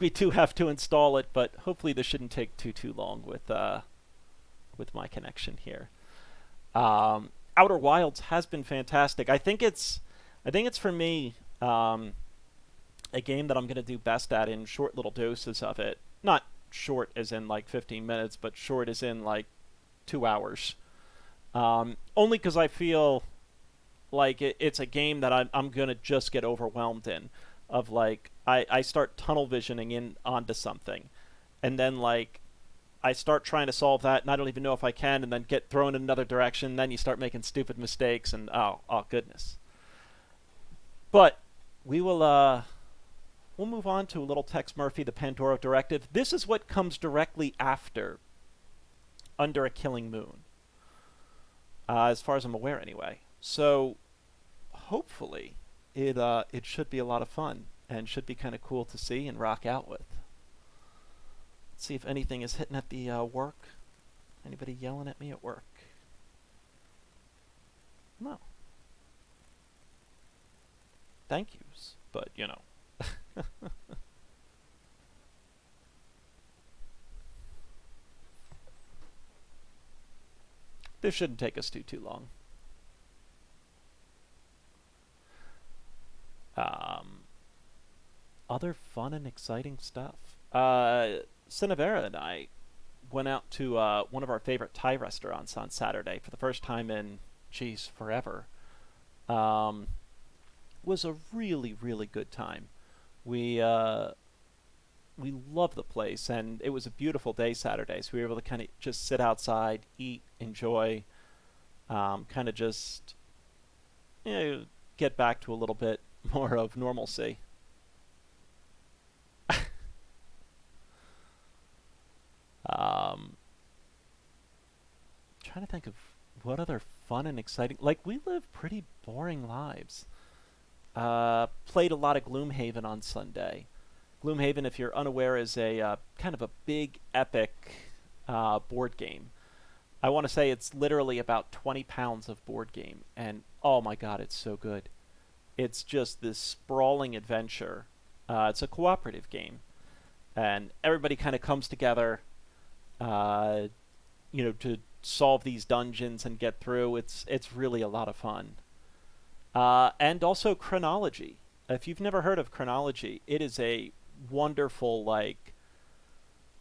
we do have to install it, but hopefully this shouldn't take too long with my connection here. Outer Wilds has been fantastic. I think it's for me a game that I'm going to do best at in short little doses of it. Not short as in like 15 minutes, but short as in like 2 hours. Only because I feel like it's a game that I'm going to just get overwhelmed in. Of like, I start tunnel visioning in onto something. And then like, I start trying to solve that, and I don't even know if I can, and then get thrown in another direction. Then you start making stupid mistakes, and oh goodness. But we will we'll move on to a little Tex Murphy, the Pandora Directive. This is what comes directly after Under a Killing Moon, as far as I'm aware, anyway. So hopefully, it should be a lot of fun and should be kind of cool to see and rock out with. Let's see if anything is hitting at the work. Anybody yelling at me at work? No. Thank yous, but you know. This shouldn't take us too long. Um, Other fun and exciting stuff. Cinevera and I went out to one of our favorite Thai restaurants on Saturday for the first time in, geez, forever. Um, was a really good time. We uh, we loved the place, and it was a beautiful day Saturday, so we were able to kind of just sit outside, eat, enjoy, kind of just you know, get back to a little bit more of normalcy. Um, Trying to think of what other fun and exciting. Like we live pretty boring lives. Played a lot of Gloomhaven on Sunday. Gloomhaven, if you're unaware, is a kind of a big epic board game. I want to say it's literally about 20 pounds of board game, and oh my god, it's so good. It's just this sprawling adventure. It's a cooperative game, and everybody kind of comes together, uh, to solve these dungeons and get through. It's really a lot of fun. And also Chronology. If you've never heard of Chronology, it is a wonderful, like,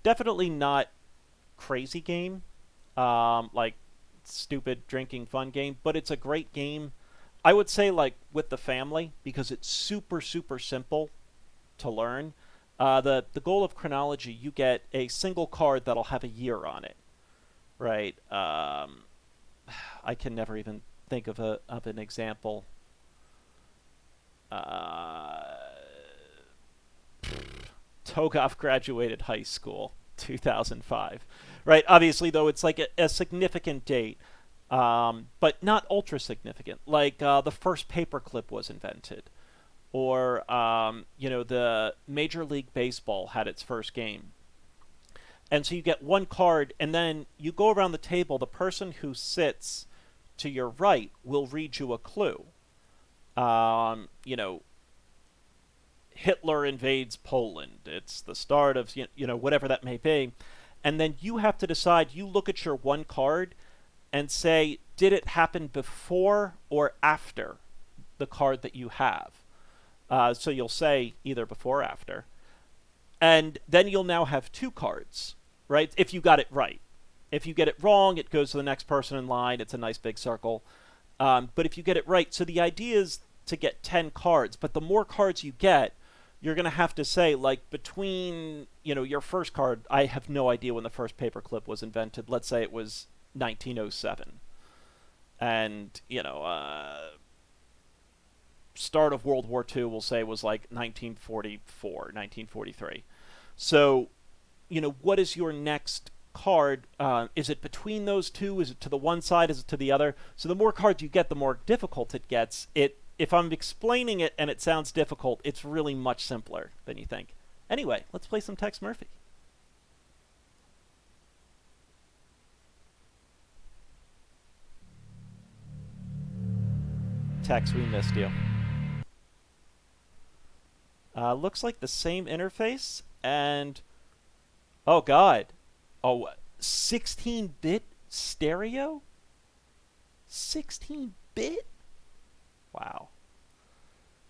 definitely not crazy game, like stupid drinking fun game, but it's a great game. I would say like with the family because it's super simple to learn. The goal of Chronology, you get a single card that'll have a year on it, right? I can never even think of an example. Uh, Togoff graduated high school, 2005, right? Obviously, though, it's like a significant date, but not ultra significant. Like the first paperclip was invented, or the Major League Baseball had its first game. And so you get one card, and then you go around the table. The person who sits to your right will read you a clue. Um, you know, Hitler invades Poland. It's the start of whatever that may be, and then you have to decide. You look at your one card and say, did it happen before or after the card that you have? So you'll say either before or after, and then you'll now have two cards, right? If you got it right. If you get it wrong, it goes to the next person in line. It's a nice big circle. But if you get it right, so the idea is to get 10 cards, but the more cards you get, you're going to have to say, like, between, your first card, I have no idea when the first paperclip was invented. Let's say it was 1907. And, start of World War II, we'll say, was like 1944, 1943. So, what is your next card? Is it between those two? Is it to the one side? Is it to the other? So the more cards you get, the more difficult it gets. If I'm explaining it and it sounds difficult, it's really much simpler than you think. Anyway, let's play some Tex Murphy. Tex, we missed you. Looks like the same interface And oh god. Oh, 16-bit stereo? 16-bit? Wow.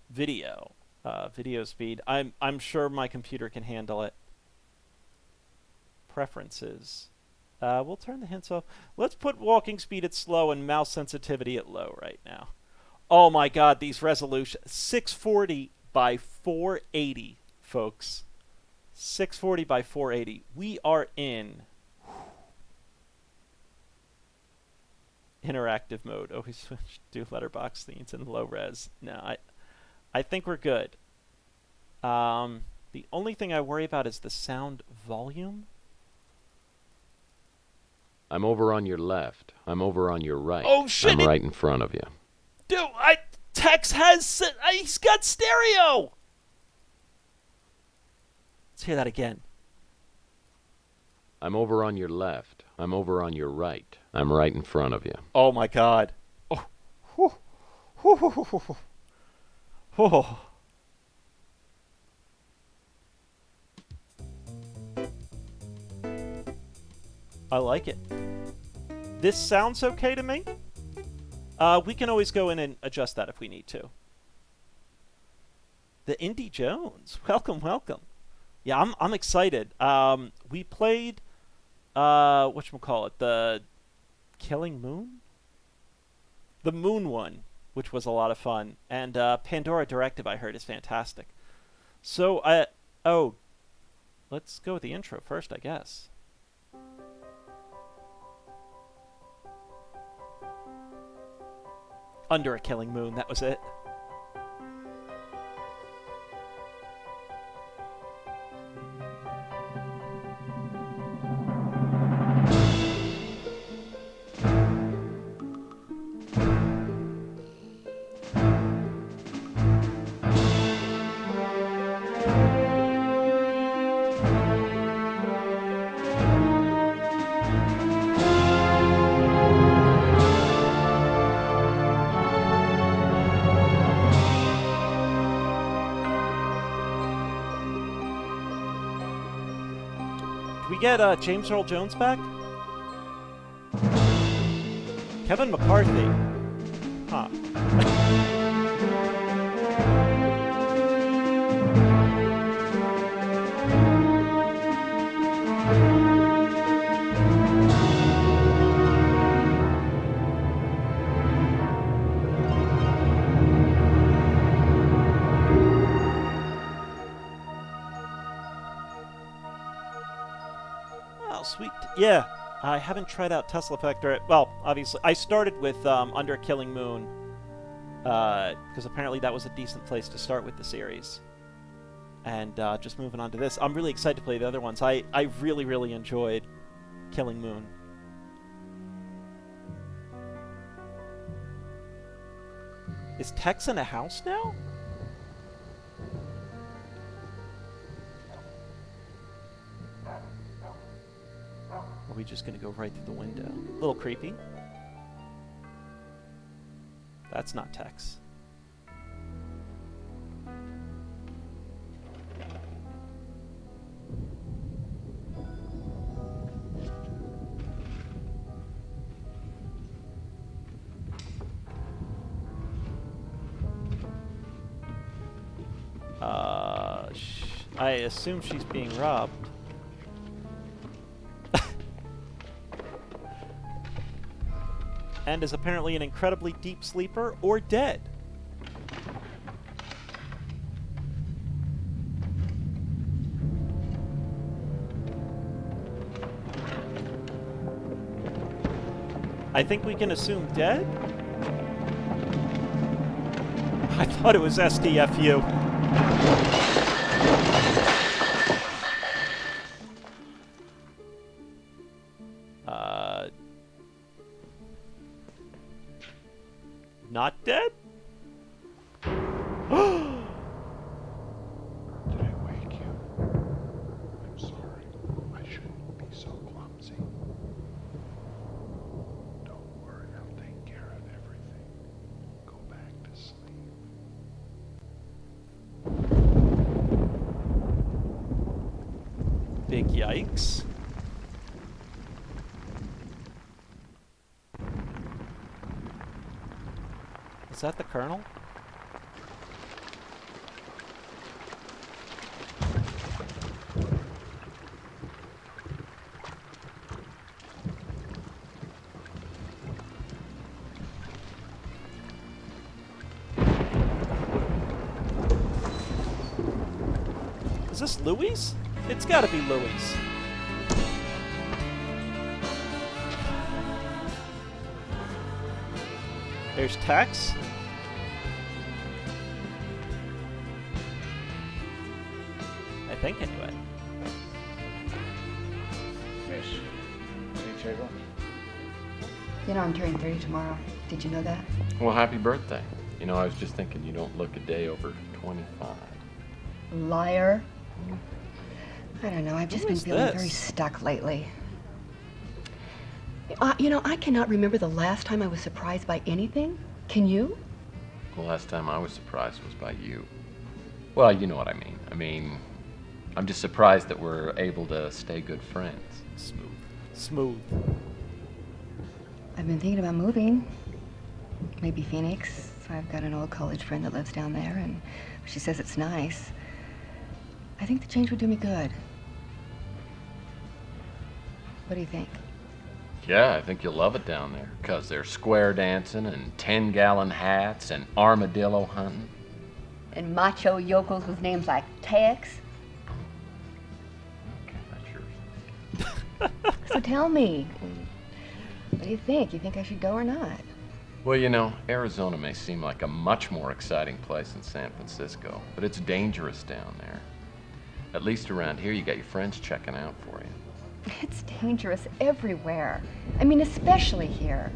Video. Video speed. I'm sure my computer can handle it. Preferences. We'll turn the hints off. Let's put walking speed at slow and mouse sensitivity at low right now. Oh my god, these resolutions. 640 by 480, folks. 640 by 480. We are in interactive mode. Oh, we switched to letterbox scenes in low res. No, I think we're good. The only thing I worry about is the sound volume. I'm over on your left. I'm over on your right. Oh shit! I'm right in front of you. Dude, Tex has... he's got stereo! Let's hear that again. I'm over on your left. I'm over on your right. I'm right in front of you. Oh my god. Oh. Whew. Whew, whew, whew, whew. Oh. I like it. This sounds okay to me. We can always go in and adjust that if we need to. The Indy Jones. Welcome, welcome. Yeah, I'm excited. We played whatchamacallit, the Killing Moon? The Moon one, which was a lot of fun. And Pandora Directive, I heard, is fantastic. So, let's go with the intro first, I guess. Under a Killing Moon, that was it. Get James Earl Jones back? Kevin McCarthy. Huh. Sweet. Yeah, I haven't tried out Tesla Effect or... Well, obviously, I started with Under a Killing Moon, because apparently that was a decent place to start with the series. And just moving on to this, I'm really excited to play the other ones. I really, really enjoyed Killing Moon. Is Tex in a house now? Or are we just going to go right through the window? A little creepy. That's not Tex. I assume she's being robbed. And is apparently an incredibly deep sleeper or dead. I think we can assume dead? I thought it was STFU. Not dead? Did I wake you? I'm sorry. I shouldn't be so clumsy. Don't worry, I'll take care of everything. Go back to sleep. Big yikes. Is that the Colonel? Is this Louis? It's gotta be Louis. There's Tex. I think, anyway. Miss, any table? You know, I'm turning 30 tomorrow. Did you know that? Well, happy birthday. You know, I was just thinking you don't look a day over 25. Liar. I don't know. I've just Who been is feeling this? very stuck lately. You know, I cannot remember the last time I was surprised by anything. Can you? The last time I was surprised was by you. Well, you know what I mean. I'm just surprised that we're able to stay good friends. Smooth. Smooth. I've been thinking about moving. Maybe Phoenix. I've got an old college friend that lives down there, and she says it's nice. I think the change would do me good. What do you think? Yeah, I think you'll love it down there, 'cause there's square dancing and 10-gallon hats and armadillo hunting. And macho yokels with names like Tex. Okay, that's yours. So tell me, what do you think? You think I should go or not? Well, you know, Arizona may seem like a much more exciting place than San Francisco, but it's dangerous down there. At least around here, you got your friends checking out for you. It's dangerous everywhere. I mean, especially here.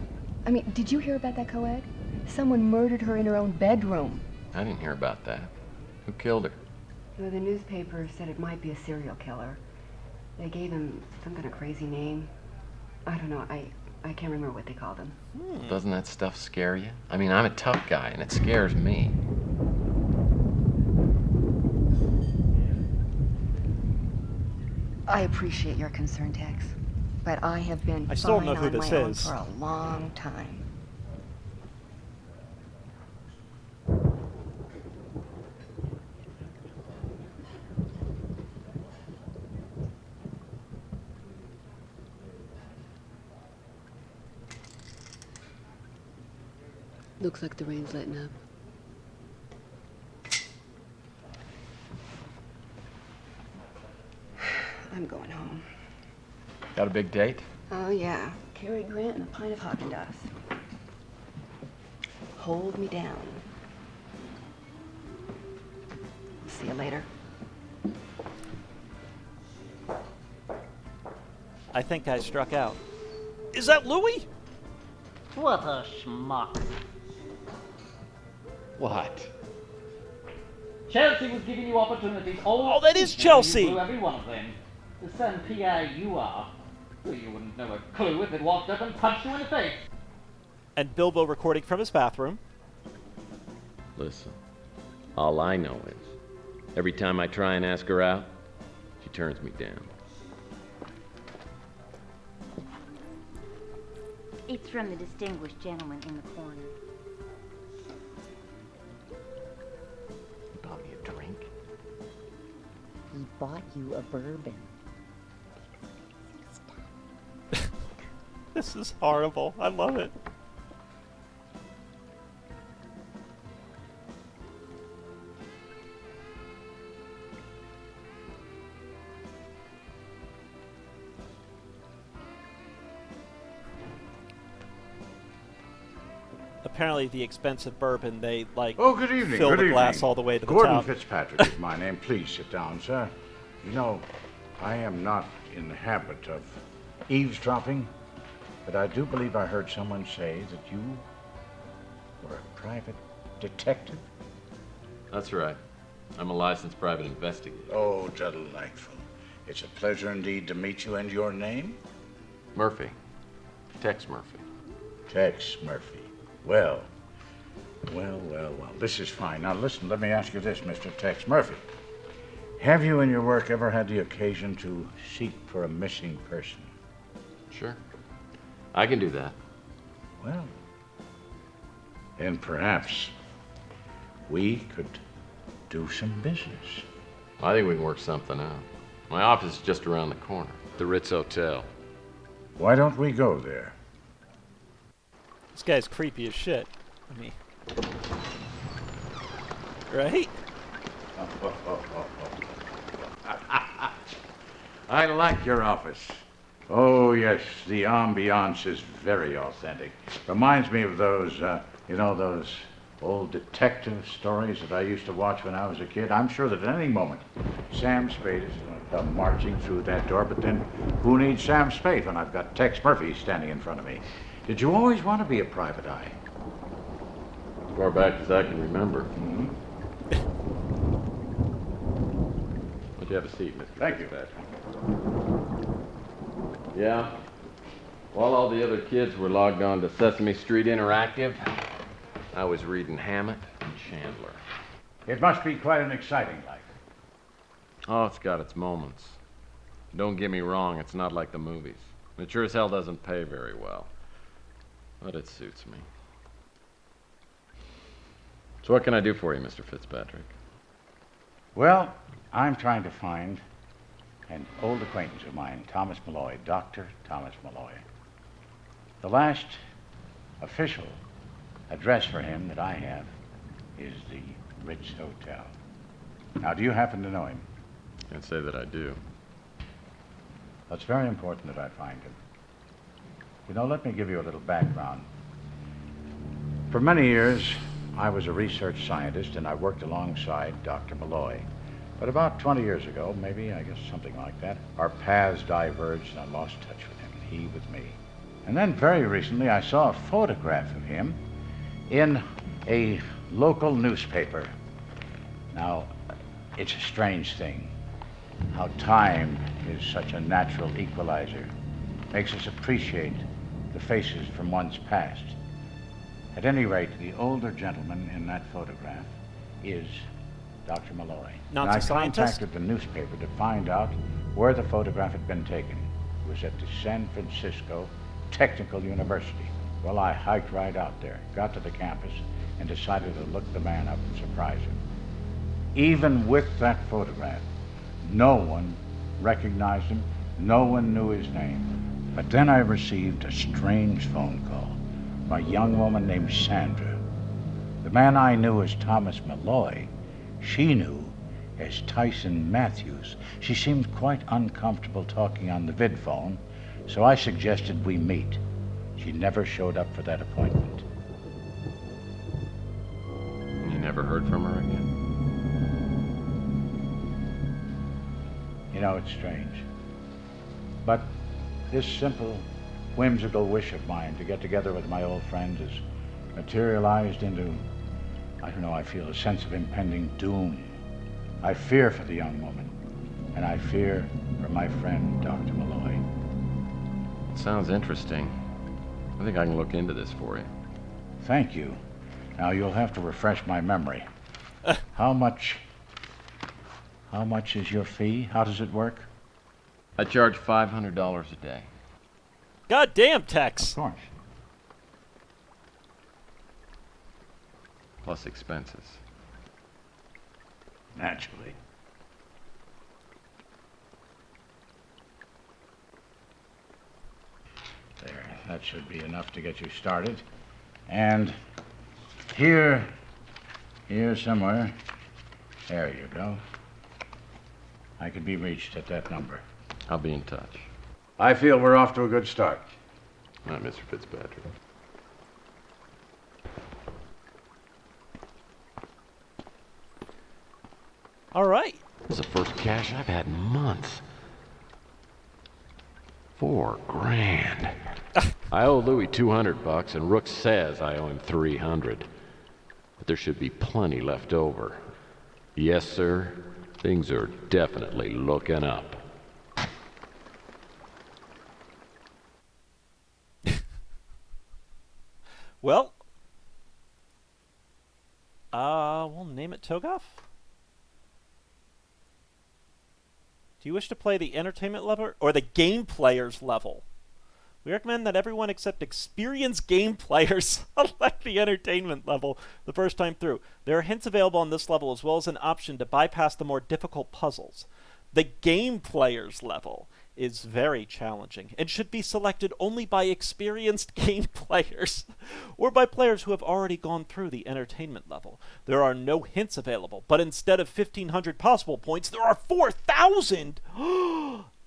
I mean, did you hear about that co-ed? Someone murdered her in her own bedroom. I didn't hear about that. Who killed her? Well, the newspaper said it might be a serial killer. They gave him some kind of crazy name. I don't know. I can't remember what they called him. Doesn't that stuff scare you? I mean, I'm a tough guy, and it scares me. I appreciate your concern, Tex, but I have been I still don't fine know who on this my own is. for a long time. Looks like the rain's letting up. I'm going home. Got a big date? Oh, yeah. Cary Grant and a pint of Haagen-Dazs. Hold me down. See you later. I think I struck out. Is that Louis? What a schmuck. What? Chelsea was giving you opportunities. Oh, that is season, Chelsea. You blew every one of them. The son PA you are. Well, you wouldn't know a clue if it walked up and punched you in the face. And Bilbo recording from his bathroom. Listen, all I know is, every time I try and ask her out, she turns me down. It's from the distinguished gentleman in the corner. You bought me a drink? He bought you a bourbon. This is horrible. I love it. Apparently, the expensive bourbon, they like Oh, good evening. fill good the evening. glass all the way to the Gordon top. Fitzpatrick is my name. Please sit down, sir. You know, I am not in the habit of eavesdropping, but I do believe I heard someone say that you were a private detective. That's right. I'm a licensed private investigator. Oh, delightful. It's a pleasure indeed to meet you, and your name? Murphy. Tex Murphy. Tex Murphy. Well. This is fine. Now listen, let me ask you this, Mr. Tex Murphy. Have you in your work ever had the occasion to seek for a missing person? Sure. I can do that. Well, then perhaps we could do some business. I think we can work something out. My office is just around the corner, the Ritz Hotel. Why don't we go there? This guy's creepy as shit. I mean, right? I like your office. Oh, yes, the ambiance is very authentic. Reminds me of those, those old detective stories that I used to watch when I was a kid. I'm sure that at any moment, Sam Spade is going to come marching through that door, but then who needs Sam Spade when I've got Tex Murphy standing in front of me? Did you always want to be a private eye? As far back as I can remember. Mm-hmm. Why don't you have a seat, Mr. Thank you. Fitzpatrick? Yeah? While all the other kids were logged on to Sesame Street Interactive, I was reading Hammett and Chandler. It must be quite an exciting life. Oh, it's got its moments. Don't get me wrong, it's not like the movies. It sure as hell doesn't pay very well. But it suits me. So what can I do for you, Mr. Fitzpatrick? Well, I'm trying to find an old acquaintance of mine, Thomas Malloy, Dr. Thomas Malloy. The last official address for him that I have is the Ritz Hotel. Now, do you happen to know him? Can't say that I do. Well, it's very important that I find him. You know, let me give you a little background. For many years, I was a research scientist and I worked alongside Dr. Malloy. But about 20 years ago, maybe, I guess something like that, our paths diverged and I lost touch with him, and he with me. And then very recently, I saw a photograph of him in a local newspaper. Now, it's a strange thing how time is such a natural equalizer. Makes us appreciate the faces from one's past. At any rate, the older gentleman in that photograph is Dr. Malloy. Nazi And I scientist? contacted the newspaper to find out where the photograph had been taken. It was at the San Francisco Technical University. Well, I hiked right out there, got to the campus, and decided to look the man up and surprise him. Even with that photograph, no one recognized him, no one knew his name. But then I received a strange phone call from a young woman named Sandra. The man I knew as Thomas Malloy, she knew as Tyson Matthews. She seemed quite uncomfortable talking on the vid phone, so I suggested we meet. She never showed up for that appointment. You never heard from her again? You know, it's strange. But this simple, whimsical wish of mine to get together with my old friends has materialized into, I don't know, I feel a sense of impending doom. I fear for the young woman, and I fear for my friend, Dr. Malloy. It sounds interesting. I think I can look into this for you. Thank you. Now, you'll have to refresh my memory. How much is your fee? How does it work? I charge $500 a day. God damn, Tex. Of course. Plus expenses. Naturally. There, that should be enough to get you started. And here somewhere, there you go. I could be reached at that number. I'll be in touch. I feel we're off to a good start. All right, Mr. Fitzpatrick. All right. This is the first cash I've had in months. $4,000. I owe Louis $200, and Rook says I owe him $300. But there should be plenty left over. Yes, sir. Things are definitely looking up. Well, we'll name it Togoff. Do you wish to play the entertainment level or the game players level? We recommend that everyone except experienced game players select the entertainment level the first time through. There are hints available on this level as well as an option to bypass the more difficult puzzles. The game players level is very challenging and should be selected only by experienced game players or by players who have already gone through the entertainment level. There are no hints available, but instead of 1,500 possible points, there are 4,000!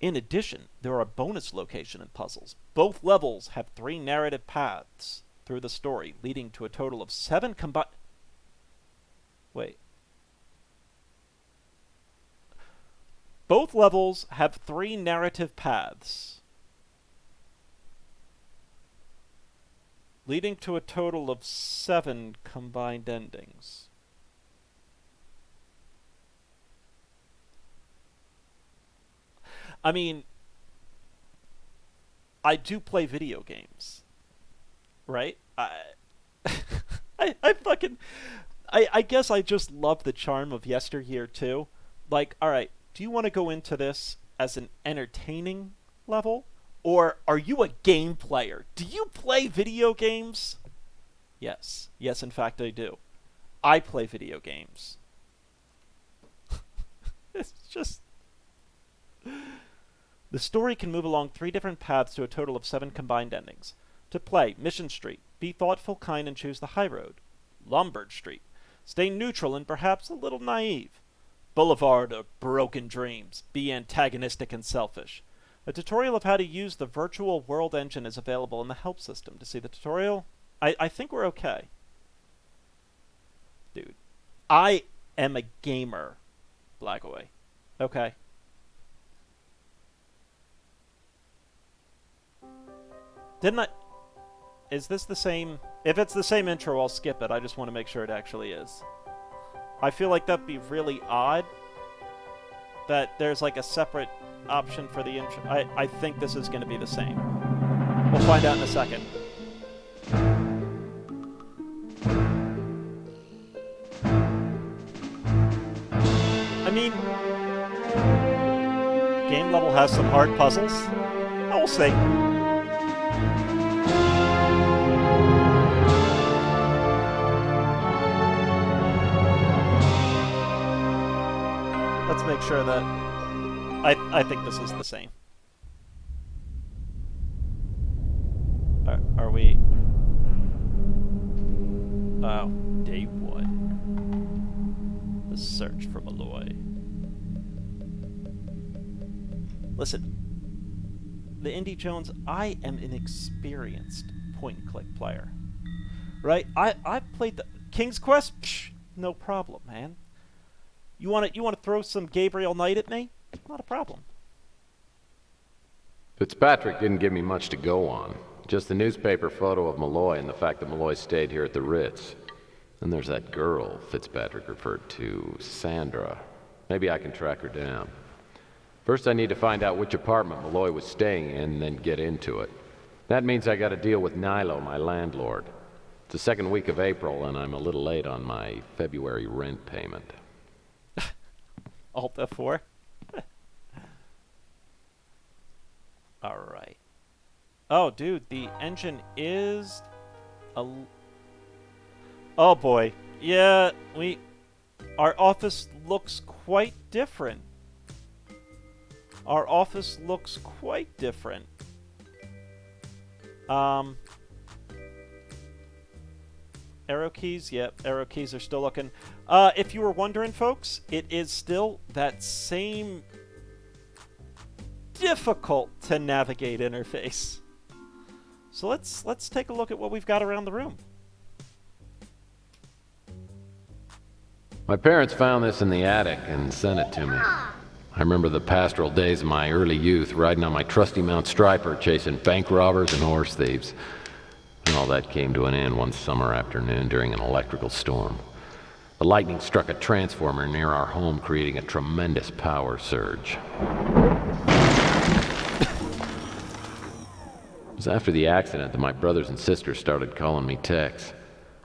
In addition, there are bonus location and puzzles. Both levels have 3 narrative paths through the story, leading to a total of 7 combined... Wait. Both levels have 3 narrative paths, leading to a total of 7 combined endings. I mean, I do play video games, right? I guess I just love the charm of yesteryear too. Like, alright, do you want to go into this as an entertaining level? Or are you a game player? Do you play video games? Yes. Yes, in fact, I do. I play video games. It's just... The story can move along 3 different paths to a total of 7 combined endings. To play, Mission Street. Be thoughtful, kind, and choose the high road. Lombard Street. Stay neutral and perhaps a little naive. Boulevard of Broken Dreams. Be antagonistic and selfish. A tutorial of how to use the virtual world engine is available in the help system. To see the tutorial, I think we're okay. Dude, I am a gamer, Blackaway. Okay. Didn't I... Is this the same... If it's the same intro, I'll skip it. I just want to make sure it actually is. I feel like that'd be really odd that there's like a separate option for the intro. I think this is going to be the same. We'll find out in a second. I mean... Game level has some hard puzzles. We'll see. Let's make sure that... I think this is the same. Are we... Oh, day 1. The search for Malloy. Listen, the Indie Jones, I am an experienced point-and-click player. Right? I've played the... King's Quest? Psh, no problem, man. You want to throw some Gabriel Knight at me? Not a problem. Fitzpatrick didn't give me much to go on. Just the newspaper photo of Malloy and the fact that Malloy stayed here at the Ritz. Then there's that girl Fitzpatrick referred to, Sandra. Maybe I can track her down. First I need to find out which apartment Malloy was staying in, then get into it. That means I gotta deal with Nilo, my landlord. It's the second week of April, and I'm a little late on my February rent payment. Alt F4. Alright. Oh, dude, the engine is... Oh, boy. Yeah, our office looks quite different. Our office looks quite different. Arrow keys? Yep, arrow keys are still looking. If you were wondering, folks, it is still that same difficult to navigate interface. So let's take a look at what we've got around the room. My parents found this in the attic and sent it to me. I remember the pastoral days of my early youth, riding on my trusty Mount Striper, chasing bank robbers and horse thieves. And all that came to an end one summer afternoon during an electrical storm. The lightning struck a transformer near our home, creating a tremendous power surge. It was after the accident that my brothers and sisters started calling me Tex.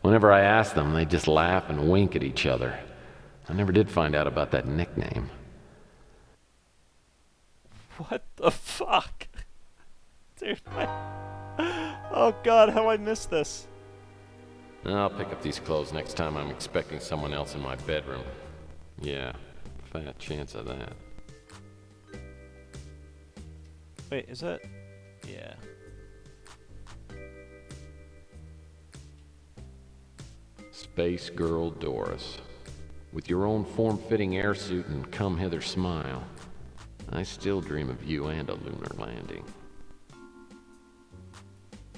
Whenever I asked them, they'd just laugh and wink at each other. I never did find out about that nickname. What the fuck? Dude, oh god, how I missed this. I'll pick up these clothes next time I'm expecting someone else in my bedroom. Yeah, fat chance of that. Wait, is that... Yeah. Space Girl Doris. With your own form-fitting airsuit and come-hither smile, I still dream of you and a lunar landing.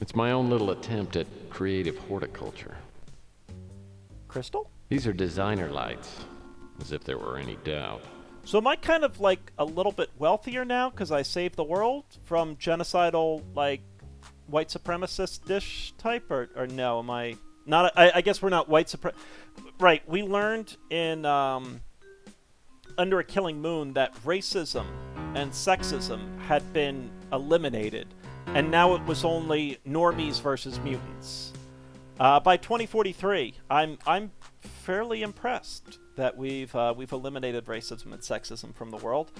It's my own little attempt at creative horticulture. Crystal? These are designer lights, as if there were any doubt. So am I kind of like a little bit wealthier now because I saved the world from genocidal, like, white supremacist dish type? Or no, am I not? I guess we're not white supremacist. Right, we learned in Under a Killing Moon that racism and sexism had been eliminated, and now it was only normies versus mutants. By 2043, I'm fairly impressed that we've eliminated racism and sexism from the world.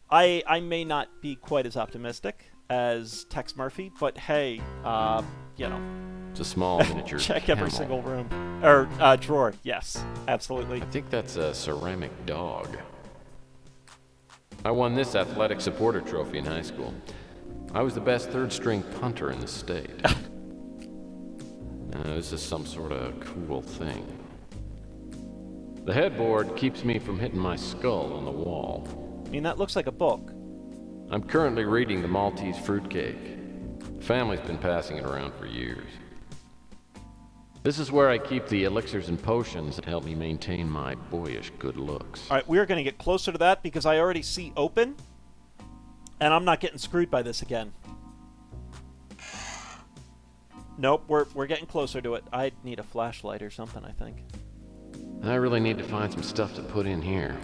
I may not be quite as optimistic as Tex Murphy, but hey, you know, It's a small miniature check every camel. single room or drawer. Yes, absolutely. I think that's a ceramic dog. I won this athletic supporter trophy in high school. I was the best third-string punter in the state. This is some sort of cool thing. The headboard keeps me from hitting my skull on the wall. I mean, that looks like a book. I'm currently reading The Maltese Fruitcake. The family's been passing it around for years. This is where I keep the elixirs and potions that help me maintain my boyish good looks. All right, we're going to get closer to that because I already see open, and I'm not getting screwed by this again. Nope, we're getting closer to it. I need a flashlight or something, I think. I really need to find some stuff to put in here.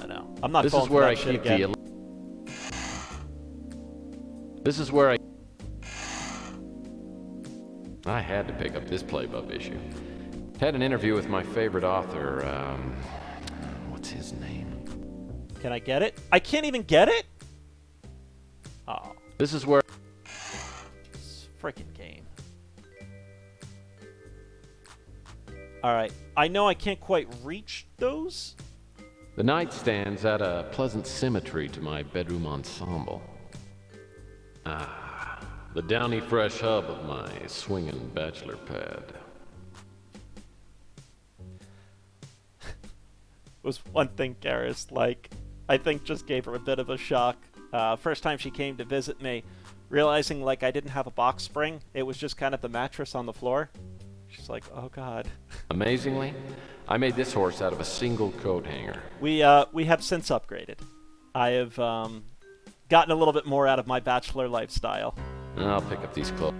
No. I'm not This falling is for where that I shit keep again. This is where I had to pick up this Playbook issue. Had an interview with my favorite author, what's his name? Can I get it? I can't even get it? Oh, This is where this freaking game. Alright, I know I can't quite reach those. the nightstands add a pleasant symmetry to my bedroom ensemble. The downy fresh hub of my swinging bachelor pad. Was one thing Garrus, like, I think just gave her a bit of a shock. First time she came to visit me, realizing, like, I didn't have a box spring. It was just kind of the mattress on the floor. She's like, oh god. Amazingly, I made this horse out of a single coat hanger. We have since upgraded. I have gotten a little bit more out of my bachelor lifestyle. I'll pick up these clothes.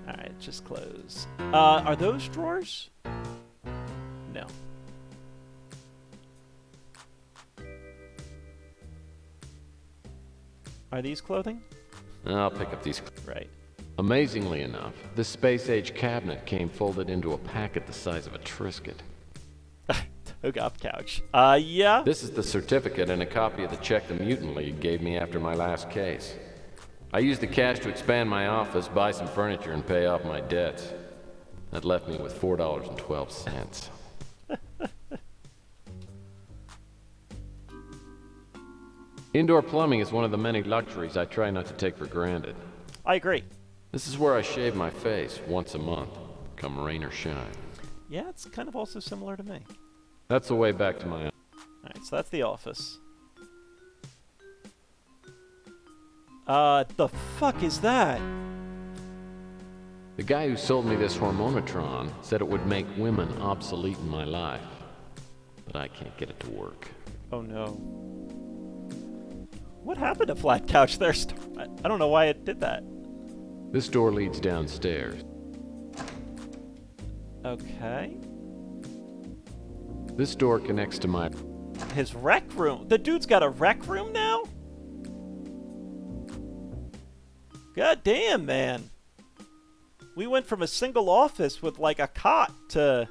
Alright, just close. Are those drawers? No. Are these clothing? I'll pick up these. Right. Amazingly enough, this space-age cabinet came folded into a packet the size of a Triscuit. Hook up couch. Yeah. This is the certificate and a copy of the check the Mutant League gave me after my last case. I used the cash to expand my office, buy some furniture, and pay off my debts. That left me with $4.12. Indoor plumbing is one of the many luxuries I try not to take for granted. I agree. This is where I shave my face once a month, come rain or shine. Yeah, it's kind of also similar to me. That's the way back to my... Alright, so that's the office. The fuck is that? The guy who sold me this hormonotron said it would make women obsolete in my life. But I can't get it to work. Oh no. What happened to Flat Couch there? I don't know why it did that. This door leads downstairs. Okay. This door connects to my... His rec room. The dude's got a rec room now? God damn, man. We went from a single office with like a cot to...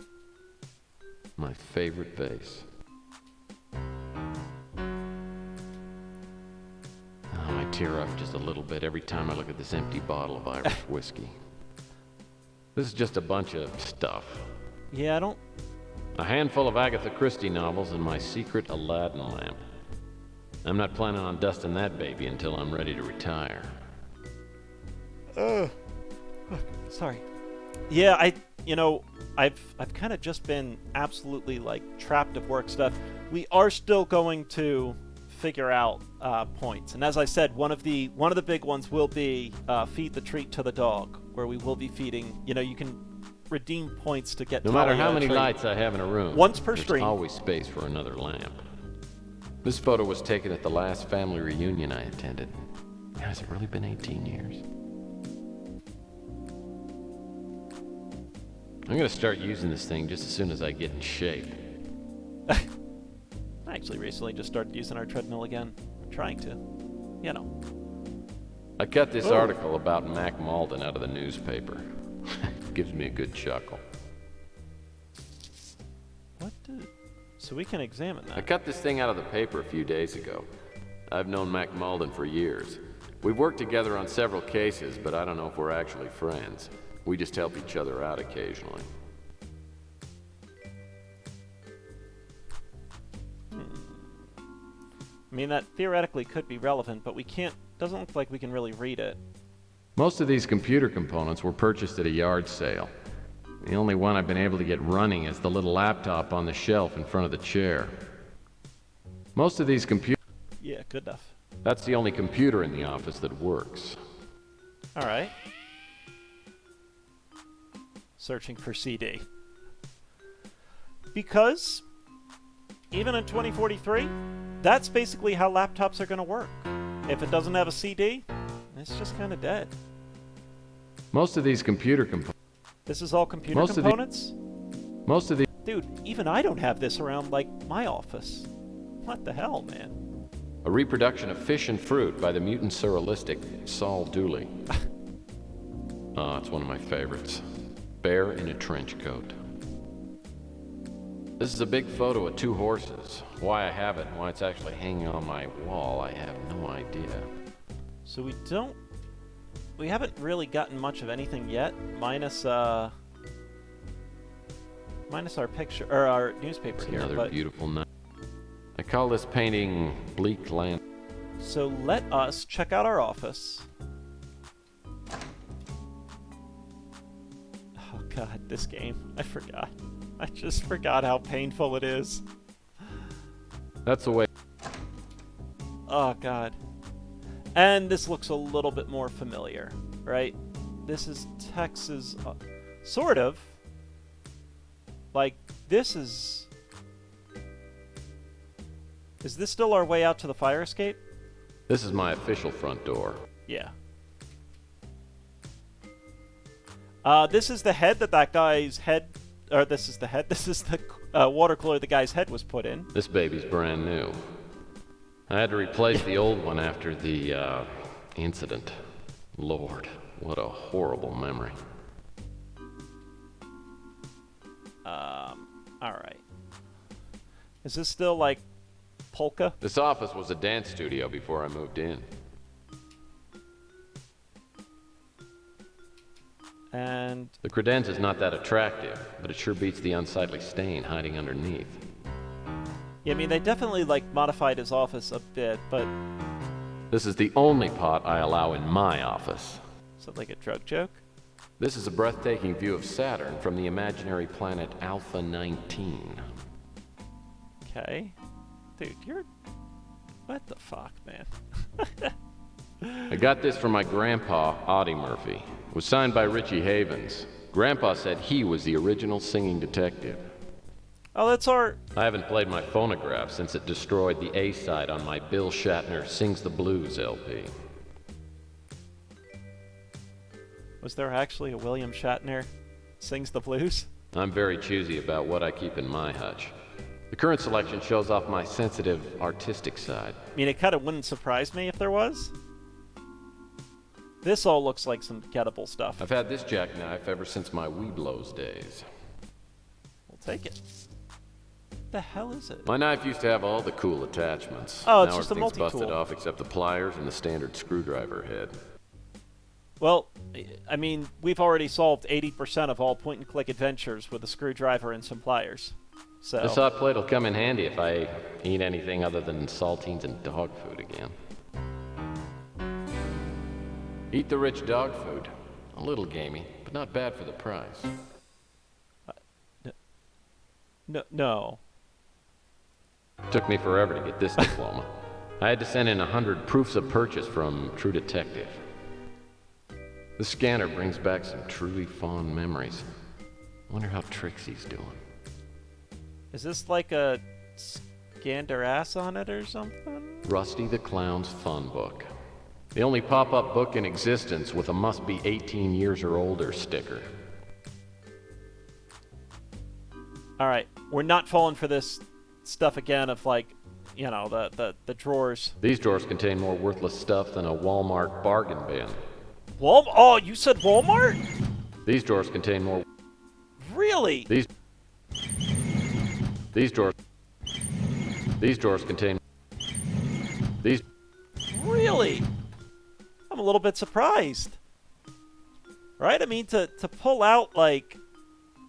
my favorite vase. tear up just a little bit every time I look at this empty bottle of Irish whiskey. This is just a bunch of stuff. Yeah, I don't... A handful of Agatha Christie novels and my secret Aladdin lamp. I'm not planning on dusting that baby until I'm ready to retire. Sorry. Yeah, I've kind of just been absolutely like trapped of work stuff. We are still going to figure out points, and as I said, one of the big ones will be feed the treat to the dog, where we will be feeding. You can redeem points to get. No matter how many lights I have in a room, once per there's stream, always space for another lamp. This photo was taken at the last family reunion I attended. Has it really been 18 years? I'm gonna start using this thing just as soon as I get in shape. I actually recently just started using our treadmill again. I'm trying to, I cut this article about Mac Malden out of the newspaper. Gives me a good chuckle. So we can examine that. I cut this thing out of the paper a few days ago. I've known Mac Malden for years. We've worked together on several cases, but I don't know if we're actually friends. We just help each other out occasionally. I mean, that theoretically could be relevant, but we can't... Doesn't look like we can really read it. Most of these computer components were purchased at a yard sale. The only one I've been able to get running is the little laptop on the shelf in front of the chair. Most of these computers... Yeah, good enough. That's the only computer in the office that works. Alright. Searching for CD. Because, even in 2043, that's basically how laptops are going to work. If it doesn't have a CD, it's just kind of dead. Most of these computer components... This is all computer components? Most of the... Dude, even I don't have this around, like, my office. What the hell, man? A reproduction of Fish and Fruit by the mutant surrealistic Saul Dooley. Oh, it's one of my favorites. Bear in a trench coat. This is a big photo of two horses. Why I have it and why it's actually hanging on my wall, I have no idea. So we haven't really gotten much of anything yet, minus our picture, or our newspaper It's here. Another beautiful night. I call this painting Bleak Land. So let us check out our office. Oh god, this game. I forgot. I just forgot how painful it is. That's the way. Oh god. And this looks a little bit more familiar, right? This is Texas, sort of. Like, this is... Is this still our way out to the fire escape? This is my official front door. Yeah. This is the head that guy's head... Or this is the head. This is the water cooler the guy's head was put in. This baby's brand new. I had to replace the old one after the, incident. Lord, what a horrible memory. Alright. Is this still, like, polka? This office was a dance studio before I moved in. And... The credenza is not that attractive, but it sure beats the unsightly stain hiding underneath. Yeah, I mean, they definitely, like, modified his office a bit, but... This is the only pot I allow in my office. Is that like a drug joke? This is a breathtaking view of Saturn from the imaginary planet Alpha 19. Okay. Dude, you're... What the fuck, man? I got this from my grandpa, Audie Murphy. It was signed by Richie Havens. Grandpa said he was the original singing detective. Oh, that's our... I haven't played my phonograph since it destroyed the A-side on my Bill Shatner Sings the Blues LP. Was there actually a William Shatner Sings the Blues? I'm very choosy about what I keep in my hutch. The current selection shows off my sensitive, artistic side. I mean, it kind of wouldn't surprise me if there was. This all looks like some gettable stuff. I've had this jackknife ever since my Weeblos days. We'll take it. The hell is it? My knife used to have all the cool attachments. Oh, it's now just a everything's busted multi-tool. off except the pliers and the standard screwdriver head. Well, I mean, we've already solved 80% of all point-and-click adventures with a screwdriver and some pliers. So. This hot plate will come in handy if I eat anything other than saltines and dog food again. Eat the rich dog food. A little gamey, but not bad for the price. No. Took me forever to get this diploma. I had to send in 100 proofs of purchase from True Detective. The scanner brings back some truly fond memories. Wonder how Trixie's doing. Is this like a scanned her ass on it or something? Rusty the Clown's Fun Book. The only pop-up book in existence with a must-be 18 years or older sticker. Alright, we're not falling for this stuff again of like, you know, the drawers. These drawers contain more worthless stuff than a Walmart bargain bin. Oh, you said Walmart? These drawers contain more... Really? These drawers contain... These... Really? I'm a little bit surprised. Right? I mean, to pull out, like,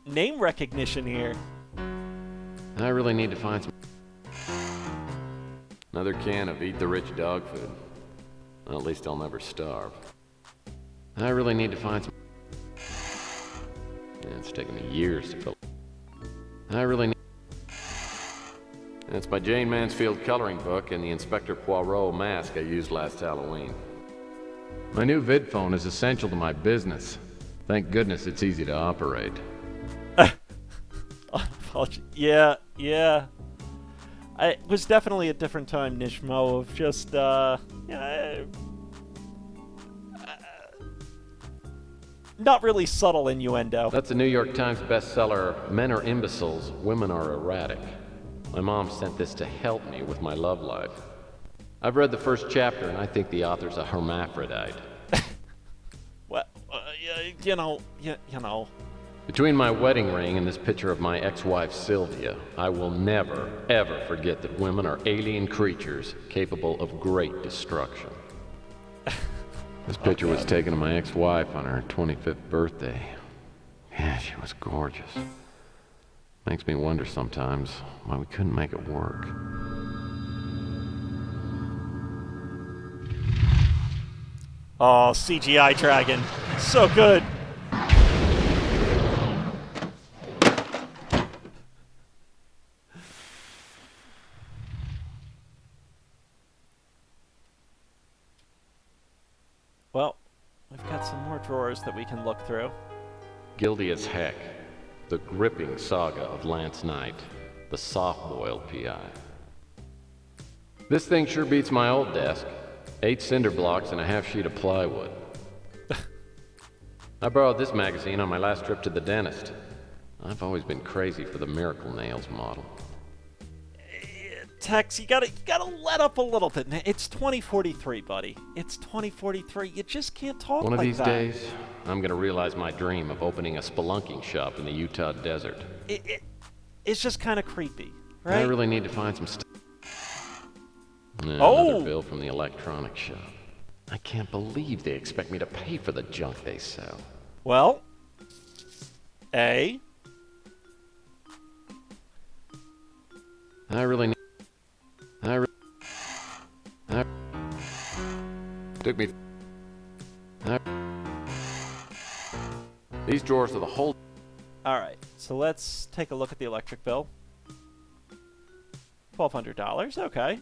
name recognition here. I really need to find some... Another can of Eat the Rich dog food. Well, at least I'll never starve. I really need to find some... Yeah, it's taken me years to fill... I really need... That's my Jane Mansfield coloring book and the Inspector Poirot mask I used last Halloween. My new vid phone is essential to my business. Thank goodness it's easy to operate. Yeah. It was definitely a different time, Nishmo, of just, not really subtle innuendo. That's a New York Times bestseller, Men Are Imbeciles, Women Are Erratic. My mom sent this to help me with my love life. I've read the first chapter and I think the author's a hermaphrodite. Well, you know. Between my wedding ring and this picture of my ex-wife Sylvia, I will never, ever forget that women are alien creatures capable of great destruction. This picture was taken of my ex-wife on her 25th birthday. Yeah, she was gorgeous. Makes me wonder sometimes why we couldn't make it work. Oh, CGI dragon. So good. Well, we've got some more drawers that we can look through. Guilty as heck. The gripping saga of Lance Knight, the soft-boiled PI. This thing sure beats my old desk. 8 cinder blocks and a half sheet of plywood. I borrowed this magazine on my last trip to the dentist. I've always been crazy for the Miracle Nails model. Tex, you gotta let up a little bit. It's 2043, buddy. It's 2043. You just can't talk like that. One of these days, I'm gonna realize my dream of opening a spelunking shop in the Utah desert. It's just kind of creepy, right? I really need to find some stuff. Oh! Another bill from the electronics shop. I can't believe they expect me to pay for the junk they sell. Well, I really need... Took me... These drawers are the whole... Alright, so let's take a look at the electric bill. $1,200, okay.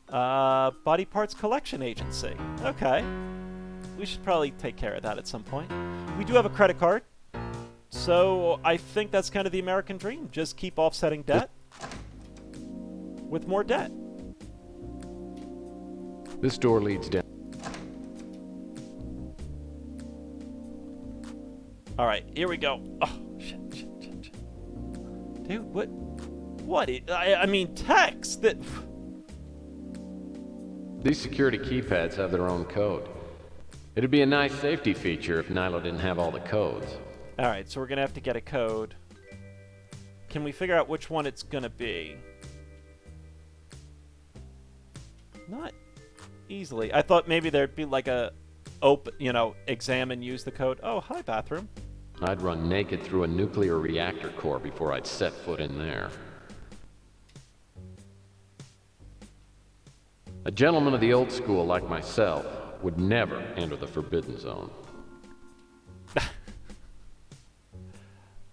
Body parts collection agency. Okay. We should probably take care of that at some point. We do have a credit card. So I think that's kind of the American dream. Just keep offsetting debt with more debt. This door leads down. Alright, here we go. Oh, shit. Dude, what? I mean, Tex, that... These security keypads have their own code. It'd be a nice safety feature if Nilo didn't have all the codes. Alright, so we're gonna have to get a code. Can we figure out which one it's gonna be? Not easily. I thought maybe there'd be like a examine, use the code. Oh, hi, bathroom. I'd run naked through a nuclear reactor core before I'd set foot in there. A gentleman of the old school like myself would never enter the Forbidden Zone.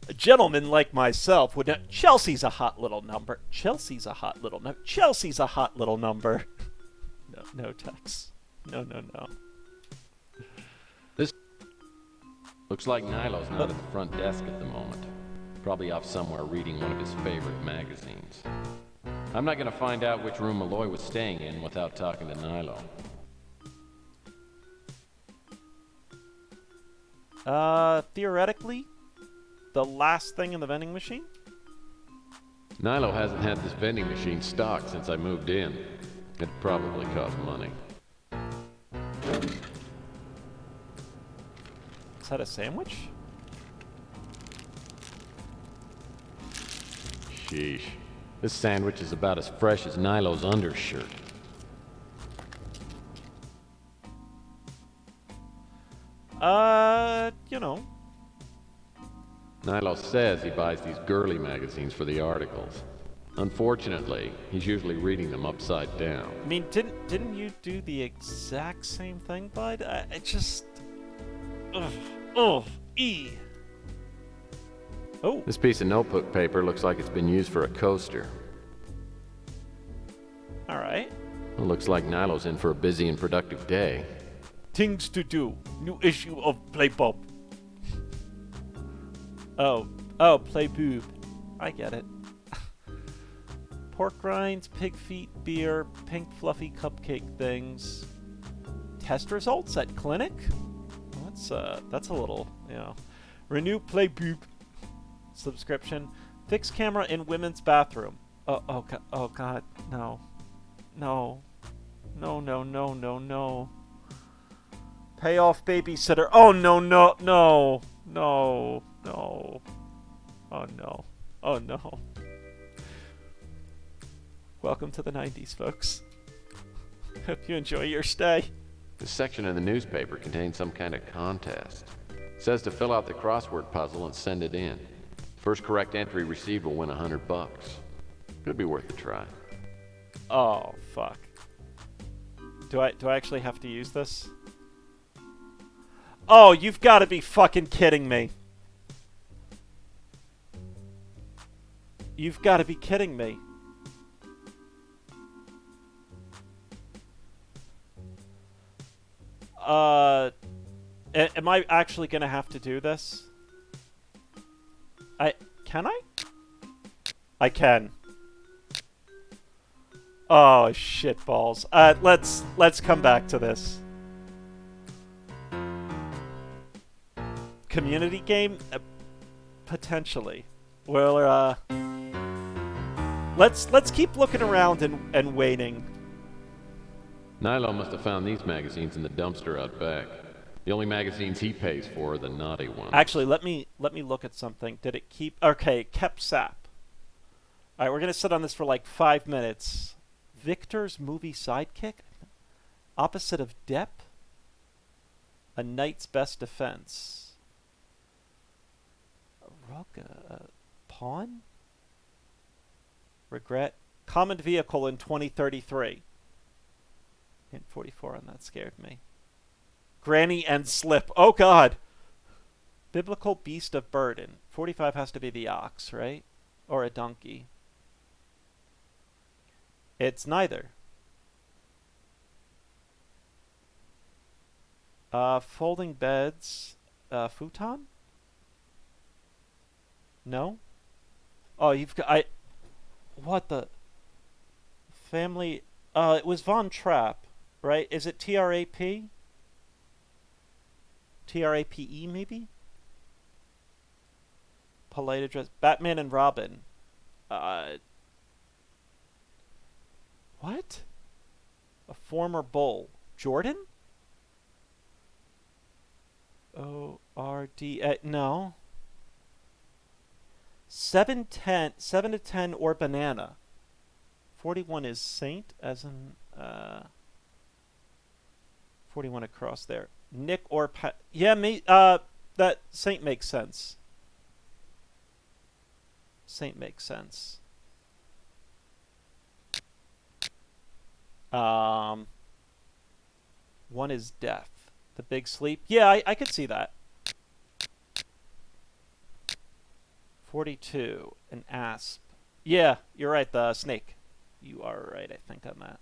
A gentleman like myself would not. Chelsea's a hot little number. Chelsea's a hot little number. Chelsea's a hot little number. No text. No. This looks like Nilo's not at the front desk at the moment. Probably off somewhere reading one of his favorite magazines. I'm not gonna find out which room Malloy was staying in without talking to Nilo. Theoretically, the last thing in the vending machine? Nilo hasn't had this vending machine stocked since I moved in. It probably cost money. Is that a sandwich? Sheesh. This sandwich is about as fresh as Nilo's undershirt. You know. Nilo says he buys these girly magazines for the articles. Unfortunately, he's usually reading them upside down. I mean, didn't you do the exact same thing, bud? I just... Oh, This piece of notebook paper looks like it's been used for a coaster. Alright. It looks like Nilo's in for a busy and productive day. Things to do. New issue of Playpop. Oh, Play Boob. I get it. Pork rinds, pig feet, beer, pink fluffy cupcake things. Test results at clinic? That's a little, Renew Play Boob subscription. Fix camera in women's bathroom. Oh god, no. No. Pay off babysitter. Oh no. Oh no. Welcome to the 90s, folks. Hope you enjoy your stay. This section of the newspaper contains some kind of contest. It says to fill out the crossword puzzle and send it in. First correct entry received will win $100. Could be worth a try. Oh, fuck. Do I actually have to use this? Oh, you've got to be fucking kidding me. You've got to be kidding me. Am I actually gonna have to do this? Can I? I can. Oh, shit balls. Let's come back to this. Community game? Potentially. Well, let's keep looking around and waiting. Nilo must have found these magazines in the dumpster out back. The only magazines he pays for are the naughty ones. Actually, let me look at something. Did it keep... Okay, it kept sap. Alright, we're gonna sit on this for like 5 minutes. Victor's movie sidekick? Opposite of Depp? A knight's best defense. Pawn? Regret? Common vehicle in 2033. Hint 44 on that scared me. Granny and Slip. Oh, God. Biblical beast of burden. 45 has to be the ox, right? Or a donkey. It's neither. Folding beds. Futon? No? Oh, you've got... What the... Family... it was Von Trapp, right? Is it TRAP? TRAPE, maybe? Polite address. Batman and Robin. What? A former bull. Jordan? O-R-D... no. 7 to 10 or banana. 41 is Saint, as in 41 across there. Nick or yeah, that Saint makes sense. Saint makes sense. One is death. The big sleep. Yeah, I could see that. 42, an asp. Yeah, you're right, the snake. You are right, I think, on that.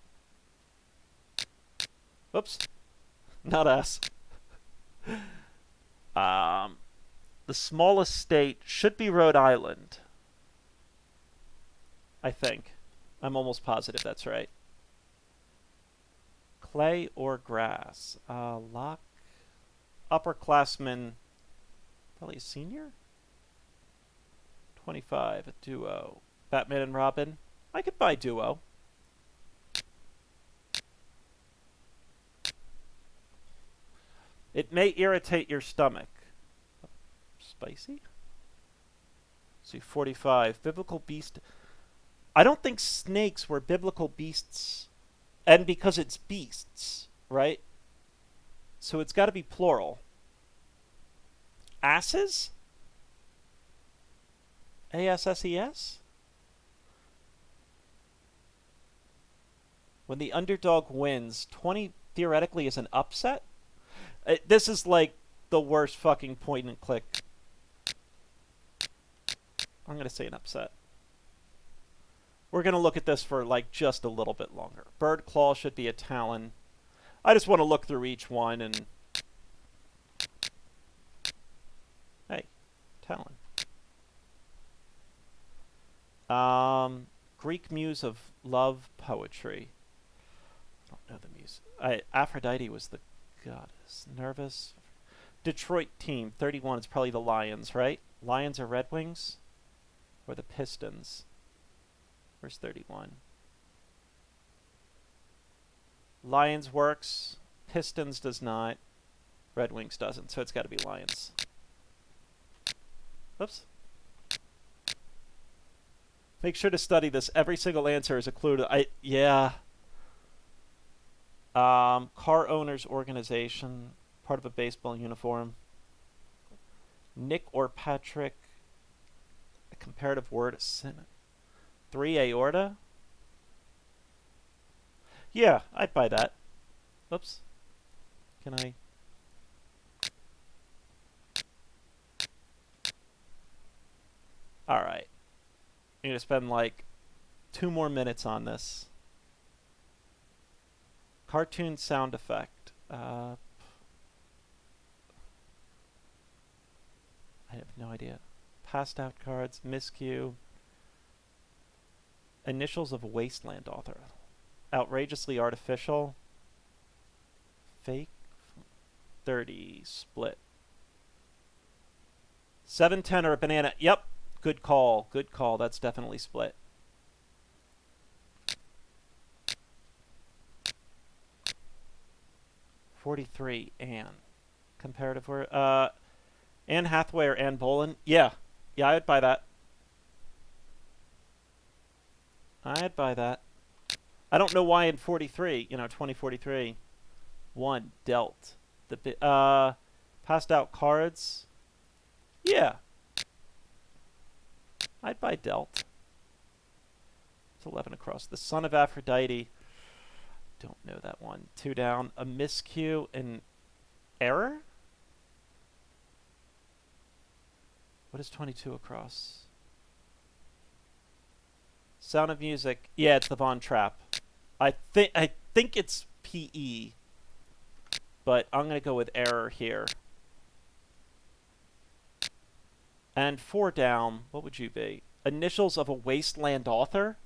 Oops. Not us. The smallest state should be Rhode Island. I think. I'm almost positive that's right. Clay or grass? Lock. Upperclassman. Probably a senior? 25, a duo. Batman and Robin. I could buy duo. It may irritate your stomach. Spicy? See, 45. Biblical beast. I don't think snakes were biblical beasts. And because it's beasts, right? So it's got to be plural. Asses? A-S-S-E-S? When the underdog wins, 20 theoretically is an upset? This is like the worst fucking point and click. I'm going to say an upset. We're going to look at this for like just a little bit longer. Bird claw should be a talon. I just want to look through each one and... Hey, talon. Greek muse of love poetry. I don't know the muse. Aphrodite was the goddess. Nervous. Detroit team, 31 is probably the Lions, right? Lions or Red Wings? Or the Pistons? Where's 31? Lions works. Pistons does not. Red Wings doesn't, so it's got to be Lions. Oops. Make sure to study this. Every single answer is a clue to... Yeah. Car owners organization. Part of a baseball uniform. Nick or Patrick. A comparative word. 3 aorta? Yeah, I'd buy that. Oops. Can I... Alright. I'm going to spend like 2 more minutes on this. Cartoon sound effect. I have no idea. Passed out cards. Miscue. Initials of a wasteland author. Outrageously artificial. Fake. 30. Split. 7, 10 or a banana. Yep. Good call. Good call. That's definitely split. $43. Anne. Comparative word. Anne Hathaway or Anne Boleyn. Yeah. Yeah, I'd buy that. I'd buy that. I don't know why in 43, 2043. 1. Dealt. Passed out cards. Yeah. I'd buy dealt. It's 11 across. The son of Aphrodite. Don't know that one. 2 down. A miscue. An error? What is 22 across? Sound of Music. Yeah, it's the Von Trapp. I think it's PE. But I'm going to go with error here. And 4 down. What would you be? Initials of a wasteland author?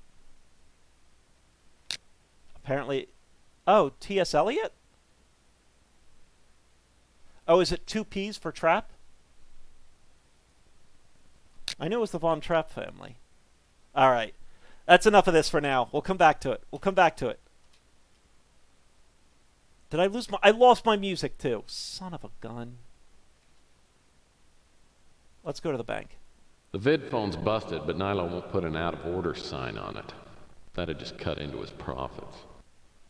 Apparently. Oh, T.S. Eliot? Oh, is it 2 P's for Trapp? I knew it was the Von Trapp family. All right. That's enough of this for now. We'll come back to it. We'll come back to it. Did I lose my... I lost my music, too. Son of a gun. Let's go to the bank. The vid phone's busted, but Nilo won't put an out-of-order sign on it. That'd just cut into his profits.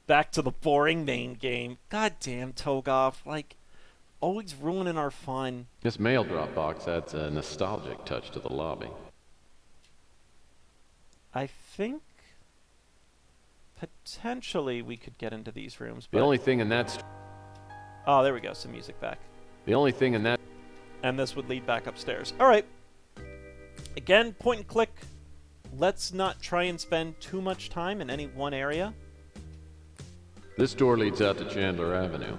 Back to the boring main game. God damn, Togoff. Like, always ruining our fun. This mail drop box adds a nostalgic touch to the lobby. I think potentially we could get into these rooms, The but... only thing in that... Oh, there we go. Some music back. The only thing in that... And this would lead back upstairs. All right. Again, point and click. Let's not try and spend too much time in any one area. This door leads out to Chandler Avenue.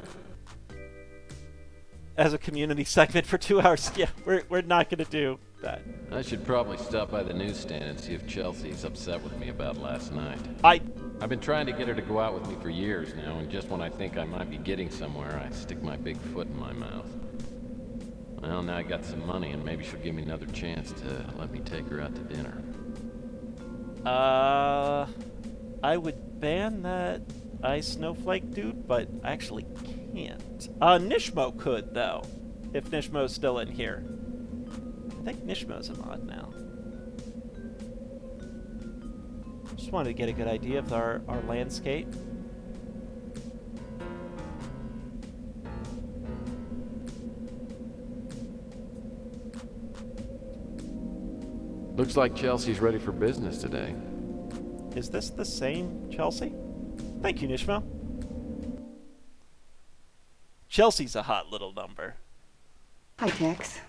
As a community segment for 2 hours. Yeah, we're not going to do that. I should probably stop by the newsstand and see if Chelsea's upset with me about last night. I've been trying to get her to go out with me for years now, and just when I think I might be getting somewhere, I stick my big foot in my mouth. Well, now I got some money, and maybe she'll give me another chance to let me take her out to dinner. I would ban that ice snowflake dude, but I actually can't. Nishmo could, though, if Nishmo's still in here. I think Nishmo's a mod now. Just wanted to get a good idea of our landscape. Looks like Chelsea's ready for business today. Is this the same Chelsea? Thank you, Nishmo. Chelsea's a hot little number. Hi, Tex.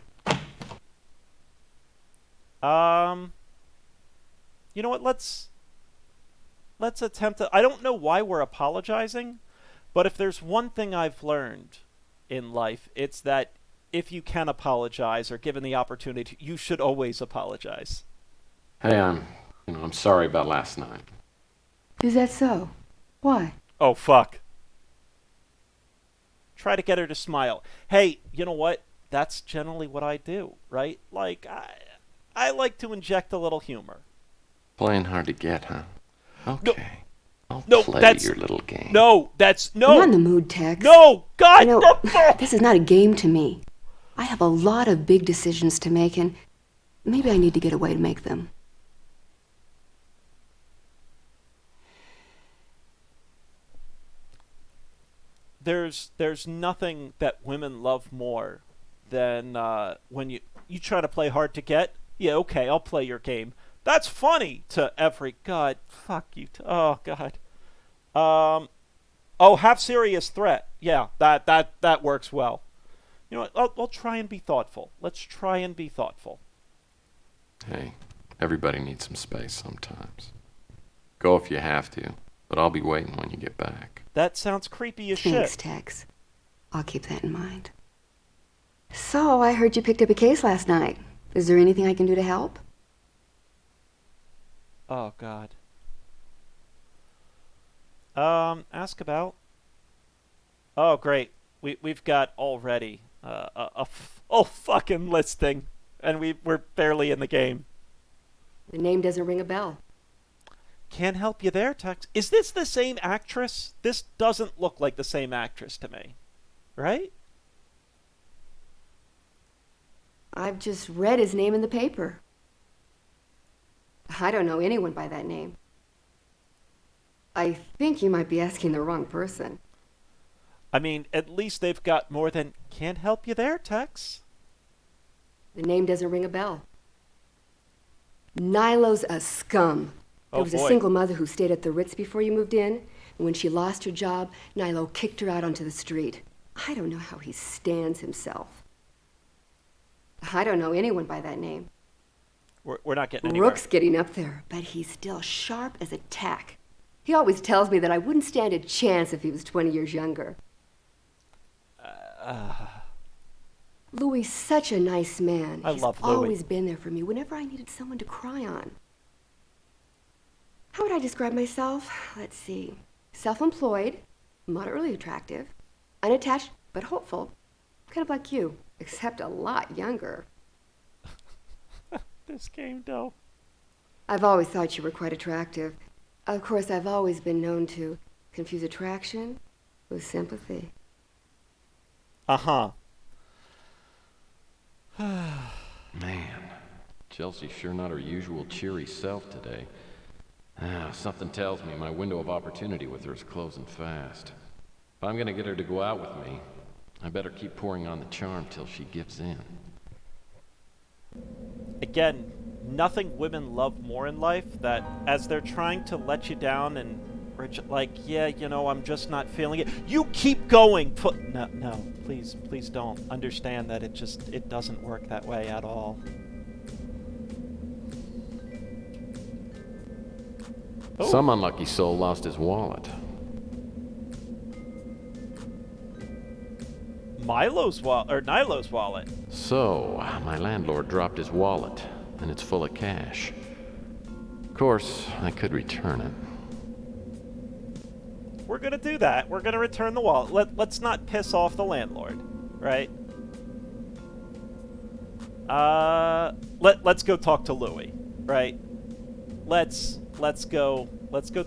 You know what? Let's attempt to... I don't know why we're apologizing, but if there's one thing I've learned in life, it's that if you can apologize or given the opportunity, you should always apologize. Hey, I'm sorry about last night. Is that so? Why? Oh, fuck. Try to get her to smile. Hey, you know what? That's generally what I do, right? Like, I like to inject a little humor. Playing hard to get, huh? Okay. I'll play that's... your little game. No, that's... No! I'm not in the mood, Tex. No! God! You know, No! this is not a game to me. I have a lot of big decisions to make, and maybe I need to get away to make them. There's nothing that women love more than when you try to play hard to get. Yeah, okay, I'll play your game. That's funny to every... God, fuck you. Oh, God. Oh, have serious threat. Yeah, that works well. You know what? I'll try and be thoughtful. Let's try and be thoughtful. Hey, everybody needs some space sometimes. Go if you have to, but I'll be waiting when you get back. That sounds creepy as Thanks, shit. Tex. I'll keep that in mind. So, I heard you picked up a case last night. Is there anything I can do to help? Oh, God. Ask about. Oh, great. We've got already a fucking listing, and we're barely in the game. The name doesn't ring a bell. Can't help you there, Tex. Is this the same actress? This doesn't look like the same actress to me, right? I've just read his name in the paper. I don't know anyone by that name. I think you might be asking the wrong person. I mean, at least they've got more than can't help you there, Tex. The name doesn't ring a bell. Nilo's a scum. There was a single mother who stayed at the Ritz before you moved in, and when she lost her job, Nilo kicked her out onto the street. I don't know how he stands himself. I don't know anyone by that name. We're not getting anywhere. Rook's getting up there, but he's still sharp as a tack. He always tells me that I wouldn't stand a chance if he was 20 years younger. Louis, such a nice man. I love Louis. He's always been there for me whenever I needed someone to cry on. How would I describe myself? Let's see. Self-employed, moderately attractive, unattached but hopeful, kind of like you, except a lot younger. This game, though. I've always thought you were quite attractive. Of course, I've always been known to confuse attraction with sympathy. Uh-huh. Man, Chelsea's sure not her usual cheery self today. Something tells me my window of opportunity with her is closing fast. If I'm gonna get her to go out with me, I better keep pouring on the charm till she gives in. Again, nothing women love more in life that as they're trying to let you down and like, yeah, you know, I'm just not feeling it. You keep going. No, please don't. Understand that it doesn't work that way at all. Oh. Some unlucky soul lost his wallet. Nilo's wallet. So, my landlord dropped his wallet, and it's full of cash. Of course, I could return it. We're gonna do that. We're gonna return the wallet. Let's not piss off the landlord, right? Let's go talk to Louis, right? Let's go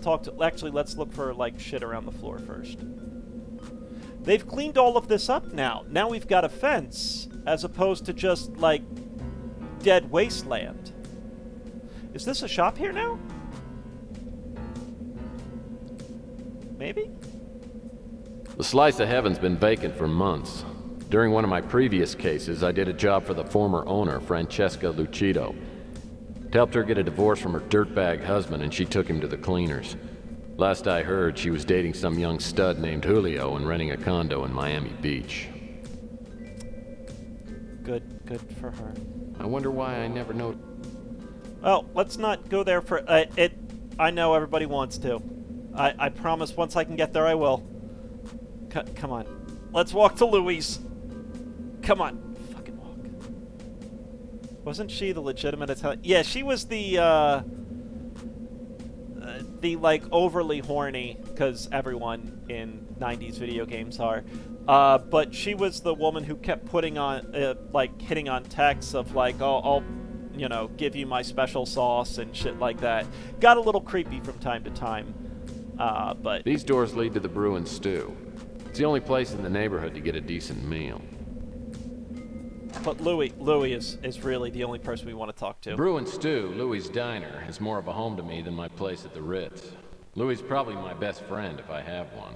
talk to. Actually, let's look for like shit around the floor first. They've cleaned all of this up now. Now we've got a fence, as opposed to just, like, dead wasteland. Is this a shop here now? Maybe? The slice of heaven's been vacant for months. During one of my previous cases, I did a job for the former owner, Francesca Lucido. Helped her get a divorce from her dirtbag husband, and she took him to the cleaners. Last I heard, she was dating some young stud named Julio and renting a condo in Miami Beach. Good for her. I wonder why I never know. Well, let's not go there for it. I know everybody wants to. I promise once I can get there, I will. Come on. Let's walk to Louis. Come on. Fucking walk. Wasn't she the legitimate Italian? Yeah, she was the like overly horny, because everyone in 90s video games are. But she was the woman who kept putting on, like, hitting on texts of like, oh, I'll, you know, give you my special sauce and shit like that. Got a little creepy from time to time. But these doors lead to the Brew and Stew. It's the only place in the neighborhood to get a decent meal. But Louis is really the only person we want to talk to. Brew and Stew, Louis' diner, is more of a home to me than my place at the Ritz. Louis is probably my best friend if I have one.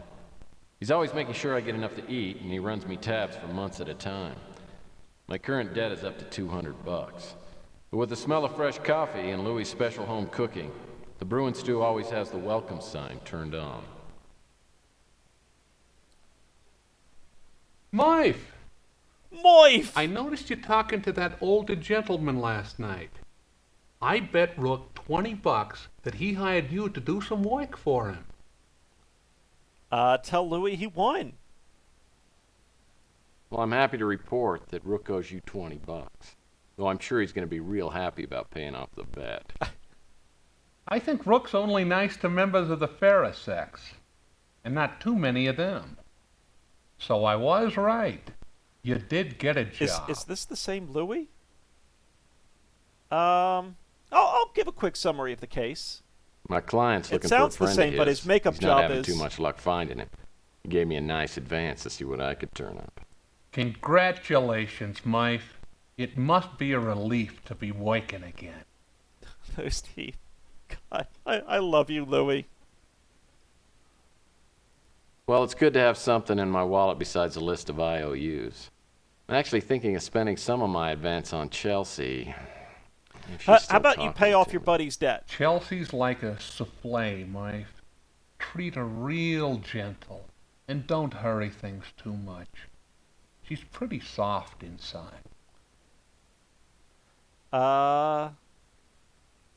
He's always making sure I get enough to eat, and he runs me tabs for months at a time. My current debt is up to $200. But with the smell of fresh coffee and Louis' special home cooking, the Brew and Stew always has the welcome sign turned on. Moif! Moif! I noticed you talking to that older gentleman last night. I bet Rook $20 that he hired you to do some work for him. Tell Louis he won. Well, I'm happy to report that Rook owes you $20. Though I'm sure he's going to be real happy about paying off the bet. I think Rook's only nice to members of the fairer sex, and not too many of them. So I was right. You did get a job. Is this the same Louis? I'll give a quick summary of the case. My client's looking It sounds for a the friend same, of but his. his makeup He's job not having is too much luck finding him. He gave me a nice advance to see what I could turn up. Congratulations, Moif. It must be a relief to be working again. Those teeth. God, I love you, Louis. Well, it's good to have something in my wallet besides a list of IOUs. I'm actually thinking of spending some of my advance on Chelsea. How about you pay off your buddy's debt? Chelsea's like a souffle, Moif. Treat her real gentle, and don't hurry things too much. She's pretty soft inside.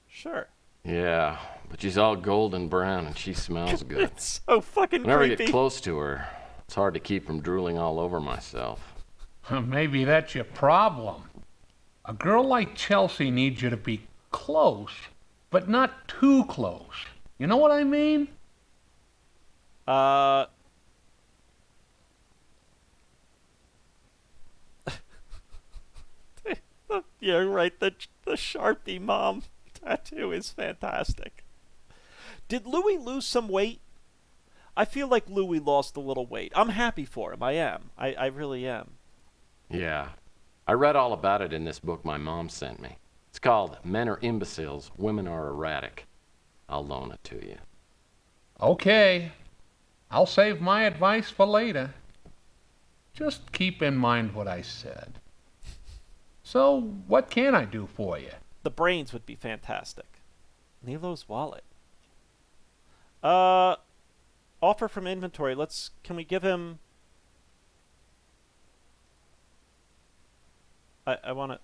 Sure. Yeah, but she's all golden brown and she smells good. It's so fucking Whenever I creepy. get close to her, it's hard to keep from drooling all over myself. Maybe that's your problem. A girl like Chelsea needs you to be close, but not too close. You know what I mean? Yeah, right. The Sharpie mom tattoo is fantastic. Did Louis lose some weight? I feel like Louis lost a little weight. I'm happy for him. I am. I really am. Yeah, I read all about it in this book my mom sent me. It's called Men Are Imbeciles, Women Are Erratic. I'll loan it to you. Okay. I'll save my advice for later. Just keep in mind what I said. So, what can I do for you? The brains would be fantastic. Nilo's wallet. Offer from inventory. Can we give him... I want to...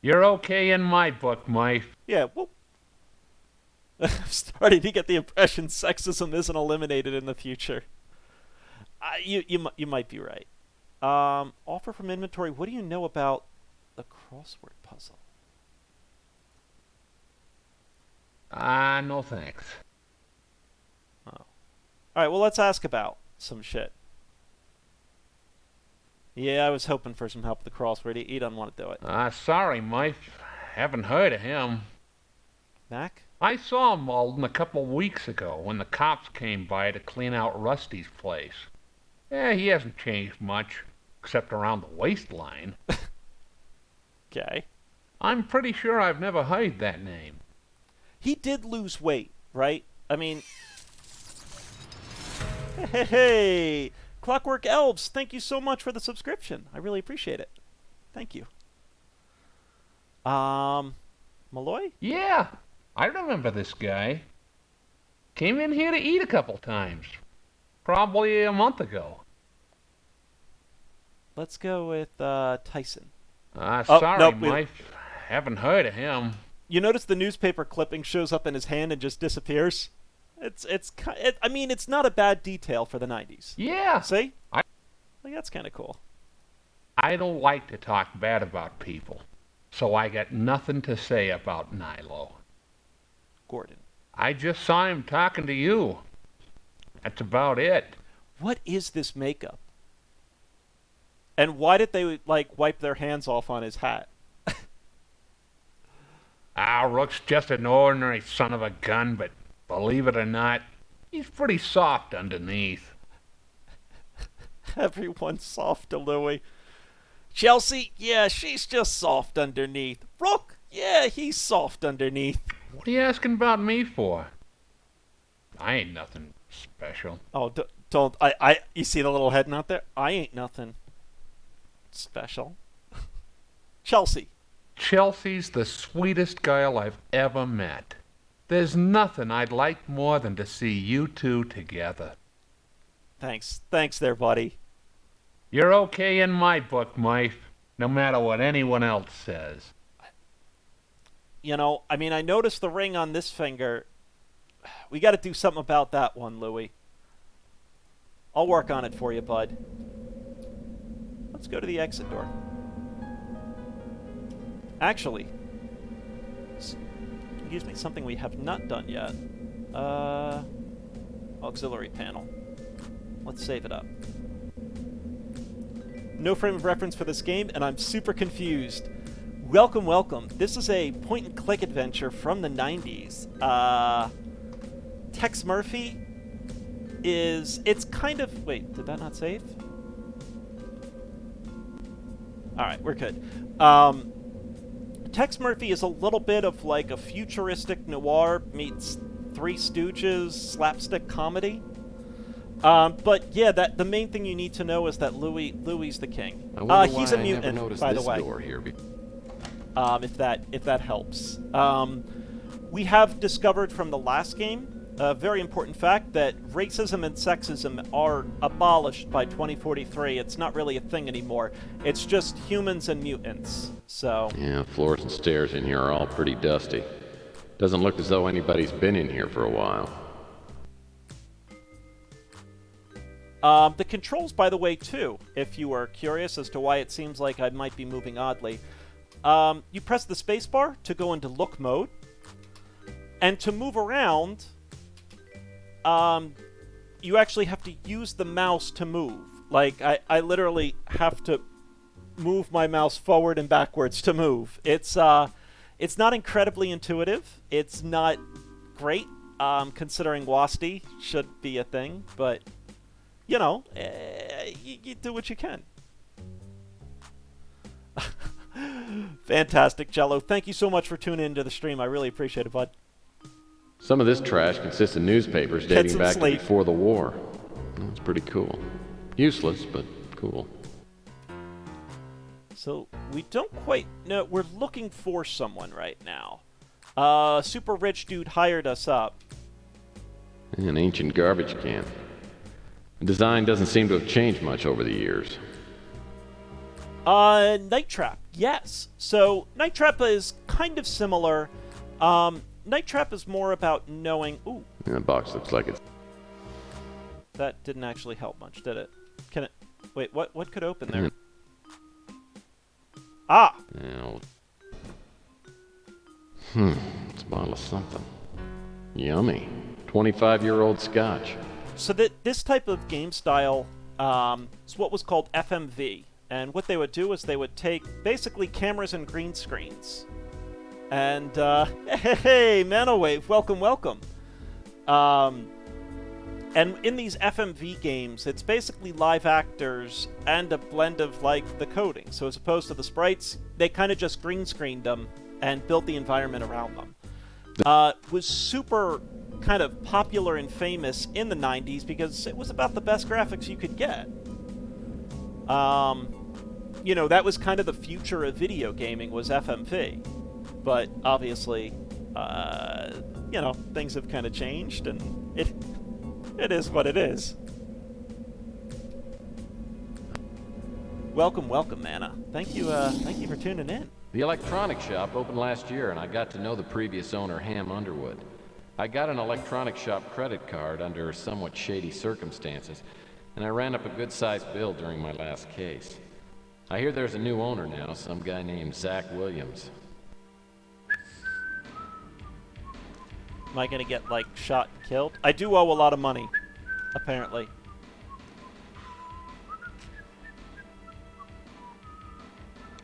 You're okay in my book, Mike. Yeah, well... I'm starting to get the impression sexism isn't eliminated in the future. You might be right. Offer from inventory. What do you know about the crossword puzzle? No thanks. Oh. Alright, well, let's ask about some shit. Yeah, I was hoping for some help with the crossword. He doesn't want to do it. Sorry, Mike. Haven't heard of him. Mac? I saw Malden a couple weeks ago when the cops came by to clean out Rusty's place. He hasn't changed much, except around the waistline. Okay. I'm pretty sure I've never heard that name. He did lose weight, right? I mean... Hey! Clockwork Elves, thank you so much for the subscription. I really appreciate it. Thank you. Malloy? Yeah, I remember this guy. Came in here to eat a couple times. Probably a month ago. Let's go with Tyson. Sorry, nope, Mike. Haven't heard of him. You notice the newspaper clipping shows up in his hand and just disappears? I mean, it's not a bad detail for the 90s. Yeah. See? That's kind of cool. I don't like to talk bad about people, so I got nothing to say about Nilo. Gordon. I just saw him talking to you. That's about it. What is this makeup? And why did they, wipe their hands off on his hat? Rook's just an ordinary son of a gun, but believe it or not, he's pretty soft underneath. Everyone's soft to Louie. Chelsea, yeah, she's just soft underneath. Rook, yeah, he's soft underneath. What are you asking about me for? I ain't nothing special. Oh, don't. You see the little head out there? I ain't nothing special. Chelsea. Chelsea's the sweetest girl I've ever met. There's nothing I'd like more than to see you two together. Thanks there, buddy. You're okay in my book, Mike, no matter what anyone else says. I noticed the ring on this finger. We got to do something about that one, Louie. I'll work on it for you, bud. Let's go to the exit door. Actually, excuse me, something we have not done yet. Auxiliary panel. Let's save it up. No frame of reference for this game, and I'm super confused. Welcome. This is a point-and-click adventure from the 90s. Tex Murphy it's kind of... Wait, did that not save? Alright, we're good. Tex Murphy is a little bit of like a futuristic noir meets Three Stooges slapstick comedy. But yeah, the main thing you need to know is that Louie's the king. He's a mutant, by the way. Door here if that helps. We have discovered from the last game a very important fact that racism and sexism are abolished by 2043. It's not really a thing anymore. It's just humans and mutants. So Yeah, floors and stairs in here are all pretty dusty. Doesn't look as though anybody's been in here for a while. The controls, by the way, too, if you are curious as to why it seems like I might be moving oddly. You press the spacebar to go into look mode, and to move around, you actually have to use the mouse to move. Like, I literally have to move my mouse forward and backwards to move. It's not incredibly intuitive. It's not great, considering WASD should be a thing, but, you do what you can. Fantastic, Jello. Thank you so much for tuning into the stream. I really appreciate it, bud. Some of this trash consists of newspapers Get dating some back to sleep. before the war. It's pretty cool. Useless, but cool. So we don't quite know. We're looking for someone right now. Super rich dude hired us up. An ancient garbage can. The design doesn't seem to have changed much over the years. Night Trap, yes. So Night Trap is kind of similar. Night Trap is more about knowing. Ooh, And the box looks like it's... that didn't actually help much, did it? Can it? Wait, what could open there? Ah, It's a bottle of something. Yummy. 25-year-old scotch. so this type of game style is what was called FMV. And what they would do is they would take basically cameras and green screens. And, hey, Manowave, welcome. And in these FMV games, it's basically live actors and a blend of, like, the coding. So as opposed to the sprites, they kind of just green screened them and built the environment around them. Was super kind of popular and famous in the 90s because it was about the best graphics you could get. You know, that was kind of the future of video gaming, was FMV. But obviously, you know, things have kind of changed, and it is what it is. Welcome, Nana. Thank you for tuning in. The electronic shop opened last year, and I got to know the previous owner, Ham Underwood. I got an electronic shop credit card under somewhat shady circumstances, and I ran up a good-sized bill during my last case. I hear there's a new owner now, some guy named Zach Williams. Am I gonna get, like, shot and killed? I do owe a lot of money, apparently.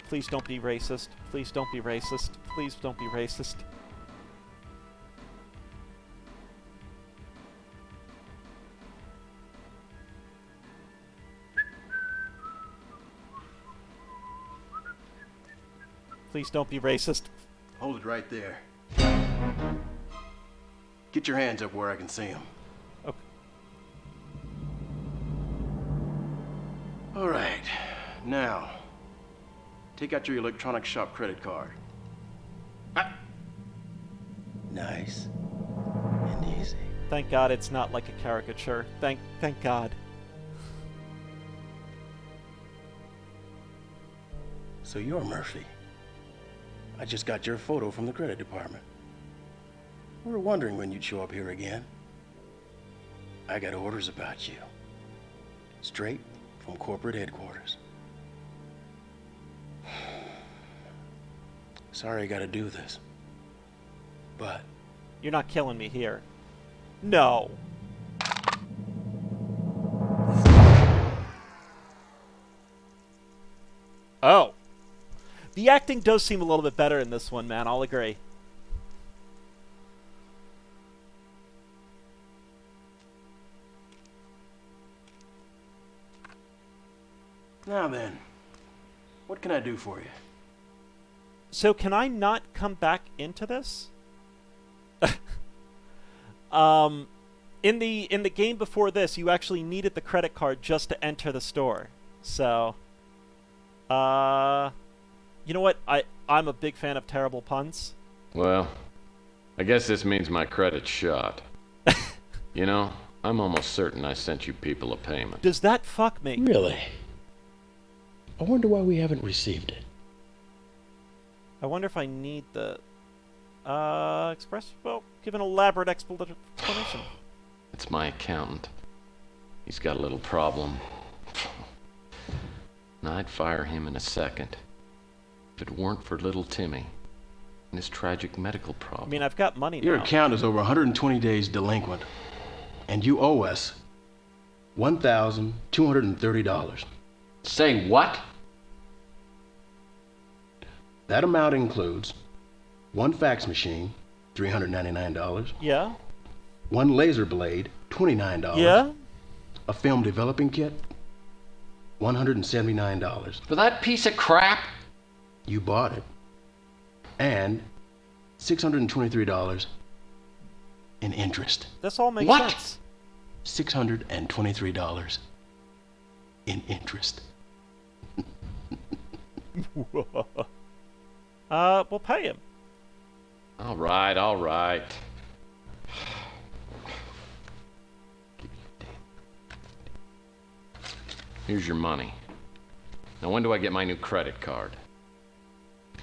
Please don't be racist. Please don't be racist. Please don't be racist. Please don't be racist. Hold it right there. Get your hands up where I can see them. Okay. All right. Now, take out your electronic shop credit card. Ah. Nice and easy. Thank God it's not like a caricature. Thank God. So you're Murphy. I just got your photo from the credit department. We were wondering when you'd show up here again. I got orders about you. Straight from corporate headquarters. Sorry I gotta do this. But You're not killing me here. No. Oh. The acting does seem a little bit better in this one, man. I'll agree. now then, what can I do for you? So can I not come back into this? In the game before this, you actually needed the credit card just to enter the store. So, you know what? I'm a big fan of terrible puns. Well, I guess this means my credit's shot. You know, I'm almost certain I sent you people a payment. Does that fuck me? Really? I wonder why we haven't received it. I wonder if I need the express. Well, give an elaborate explanation. It's my accountant. He's got a little problem. And I'd fire him in a second if it weren't for little Timmy and his tragic medical I problem. mean, I've got money Your now. account is over 120 days delinquent, and you owe us $1,230. Say what? That amount includes one fax machine, $399, Yeah. one laser blade, $29, Yeah. a film developing kit, $179. For that piece of crap? You bought it. And $623 in interest. This all makes What? sense. $623 in interest. We'll pay him. All right, all right. Here's your money. Now, when do I get my new credit card?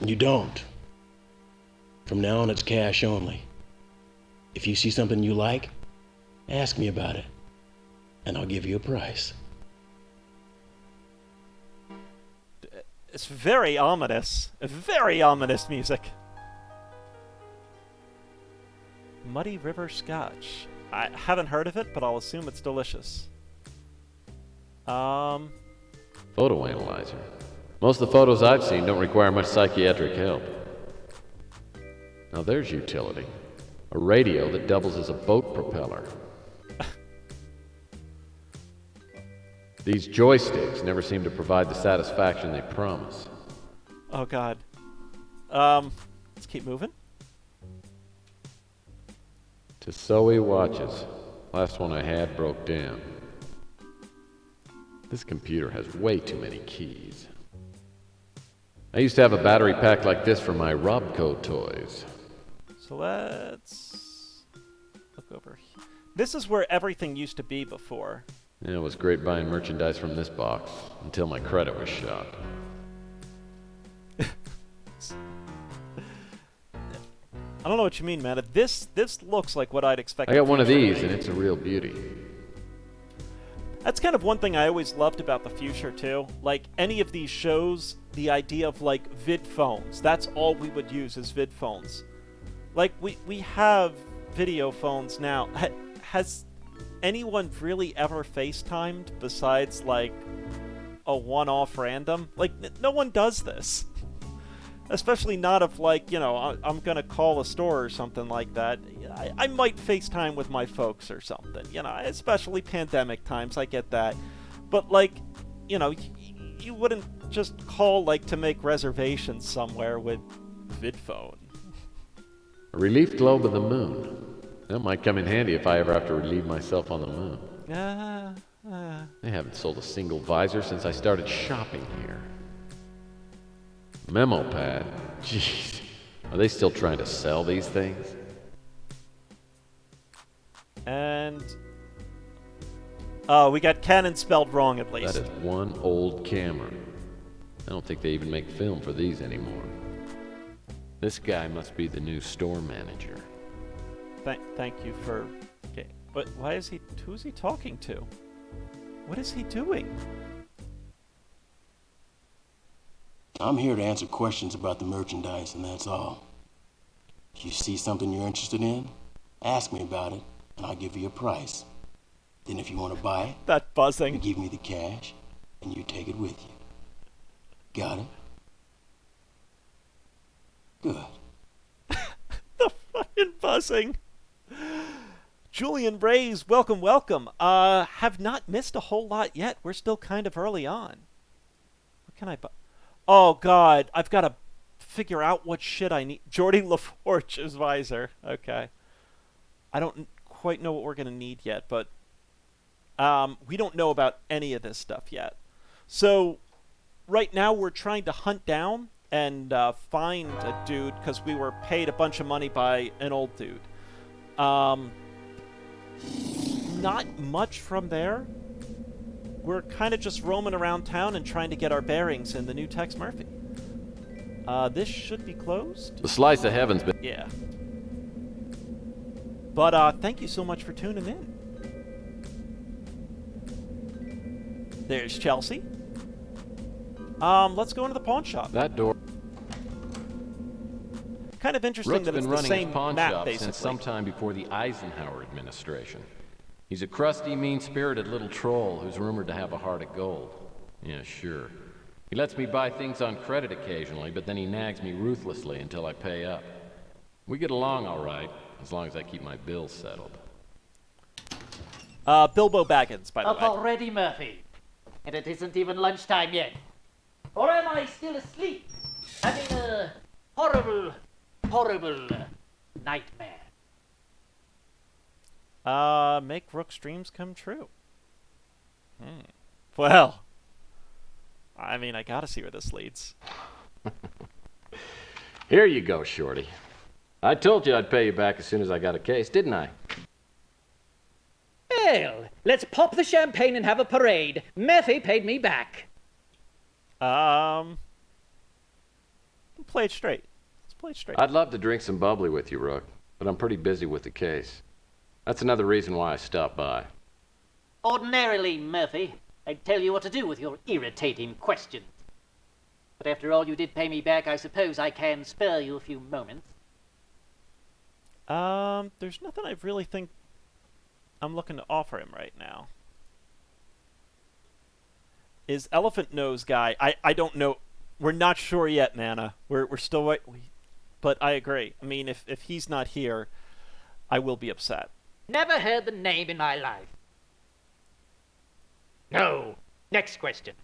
You don't. From now on, it's cash only. If you see something you like, ask me about it, and I'll give you a price. It's very ominous. Very ominous music. Muddy River Scotch. I haven't heard of it, but I'll assume it's delicious. Photo analyzer. Most of the photos I've seen don't require much psychiatric help. Now there's utility. A radio that doubles as a boat propeller. These joysticks never seem to provide the satisfaction they promise. Oh god. Let's keep moving. Tissot watches. Last one I had broke down. This computer has way too many keys. I used to have a battery pack like this for my Robco toys. So let's look over here. This is where everything used to be before. Yeah, it was great buying merchandise from this box until my credit was shot. I don't know what you mean, man. This looks like what I'd expect. I got one of these, and it's a real beauty. That's kind of one thing I always loved about the future, too. Like, any of these shows, the idea of, like, vid phones. That's all we would use is vid phones. Like, we have video phones now. Has anyone really ever FaceTimed besides, like, a one-off random? Like, no one does this. Especially not if, like, you know, I'm gonna call a store or something like that. I might FaceTime with my folks or something, you know, especially pandemic times, I get that. But, like, you know, you wouldn't just call, like, to make reservations somewhere with VidPhone. A relief globe of the moon. That might come in handy if I ever have to relieve myself on the moon. They haven't sold a single visor since I started shopping here. Memo pad? Jeez. Are they still trying to sell these things? And... oh, we got Canon spelled wrong at least. That is one old camera. I don't think they even make film for these anymore. This guy must be the new store manager. Thank you for... okay. But why is he... who's he talking to? What is he doing? I'm here to answer questions about the merchandise, and that's all. If you see something you're interested in, ask me about it, and I'll give you a price. Then if you want to buy it, That you buzzing. give me the cash, and you take it with you. Got it? Good. The fucking buzzing. Julian Brays, welcome, welcome. Have not missed a whole lot yet. We're still kind of early on. What can I buy? Oh, God. I've got to figure out what shit I need. Jordy LaForge's visor. Okay. I don't quite know what we're going to need yet, but we don't know about any of this stuff yet. So right now we're trying to hunt down and find a dude because we were paid a bunch of money by an old dude. Not much from there. We're kind of just roaming around town and trying to get our bearings in the new Tex Murphy. This should be closed. The slice of heaven's been... Yeah. But thank you so much for tuning in. There's Chelsea. Let's go into the pawn shop. That door... Kind of interesting Rook's that it's been the running same his pawn map, shop basically. since sometime before the Eisenhower administration. He's a crusty, mean-spirited little troll who's rumored to have a heart of gold. Yeah, sure. He lets me buy things on credit occasionally, but then he nags me ruthlessly until I pay up. We get along all right, as long as I keep my bills settled. Bilbo Baggins, by the Up way. already, Murphy. And it isn't even lunchtime yet. Or am I still asleep? Having a horrible, horrible nightmare. Make Rook's dreams come true. Well, I mean, I gotta see where this leads. Here you go, Shorty. I told you I'd pay you back as soon as I got a case, didn't I? Well, let's pop the champagne and have a parade. Murphy paid me back. Play it straight. Let's play it straight. I'd love to drink some bubbly with you, Rook, but I'm pretty busy with the case. That's another reason why I stopped by. Ordinarily, Murphy, I'd tell you what to do with your irritating questions. But after all, you did pay me back. I suppose I can spare you a few moments. There's nothing I really think I'm looking to offer him right now. Is Elephant Nose guy? I don't know. We're not sure yet, Nana. We're still wait. But I agree. I mean, if he's not here, I will be upset. Never heard the name in my life. No. Next question.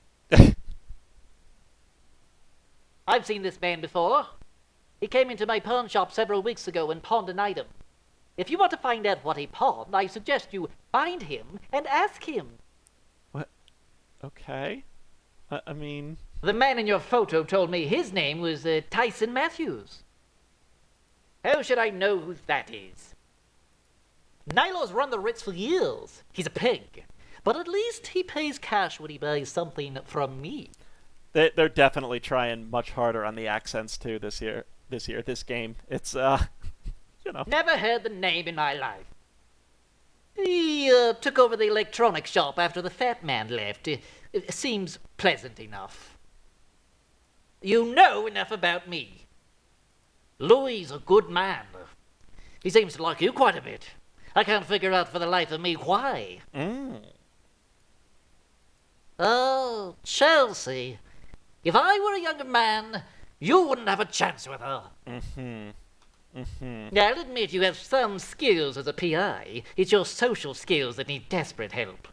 I've seen this man before. He came into my pawn shop several weeks ago and pawned an item. If you want to find out what he pawned, I suggest you find him and ask him. What? Okay. I mean... The man in your photo told me his name was Tyson Matthews. How should I know who that is? Nilo's run the Ritz for years. He's a pig. But at least he pays cash when he buys something from me. They're definitely trying much harder on the accents, too, this game. It's, you know. Never heard the name in my life. He took over the electronics shop after the fat man left. It seems pleasant enough. You know enough about me. Louis a good man. He seems to like you quite a bit. I can't figure out for the life of me why. Oh, Chelsea. If I were a younger man, you wouldn't have a chance with her. Now, I'll admit you have some skills as a PI. It's your social skills that need desperate help.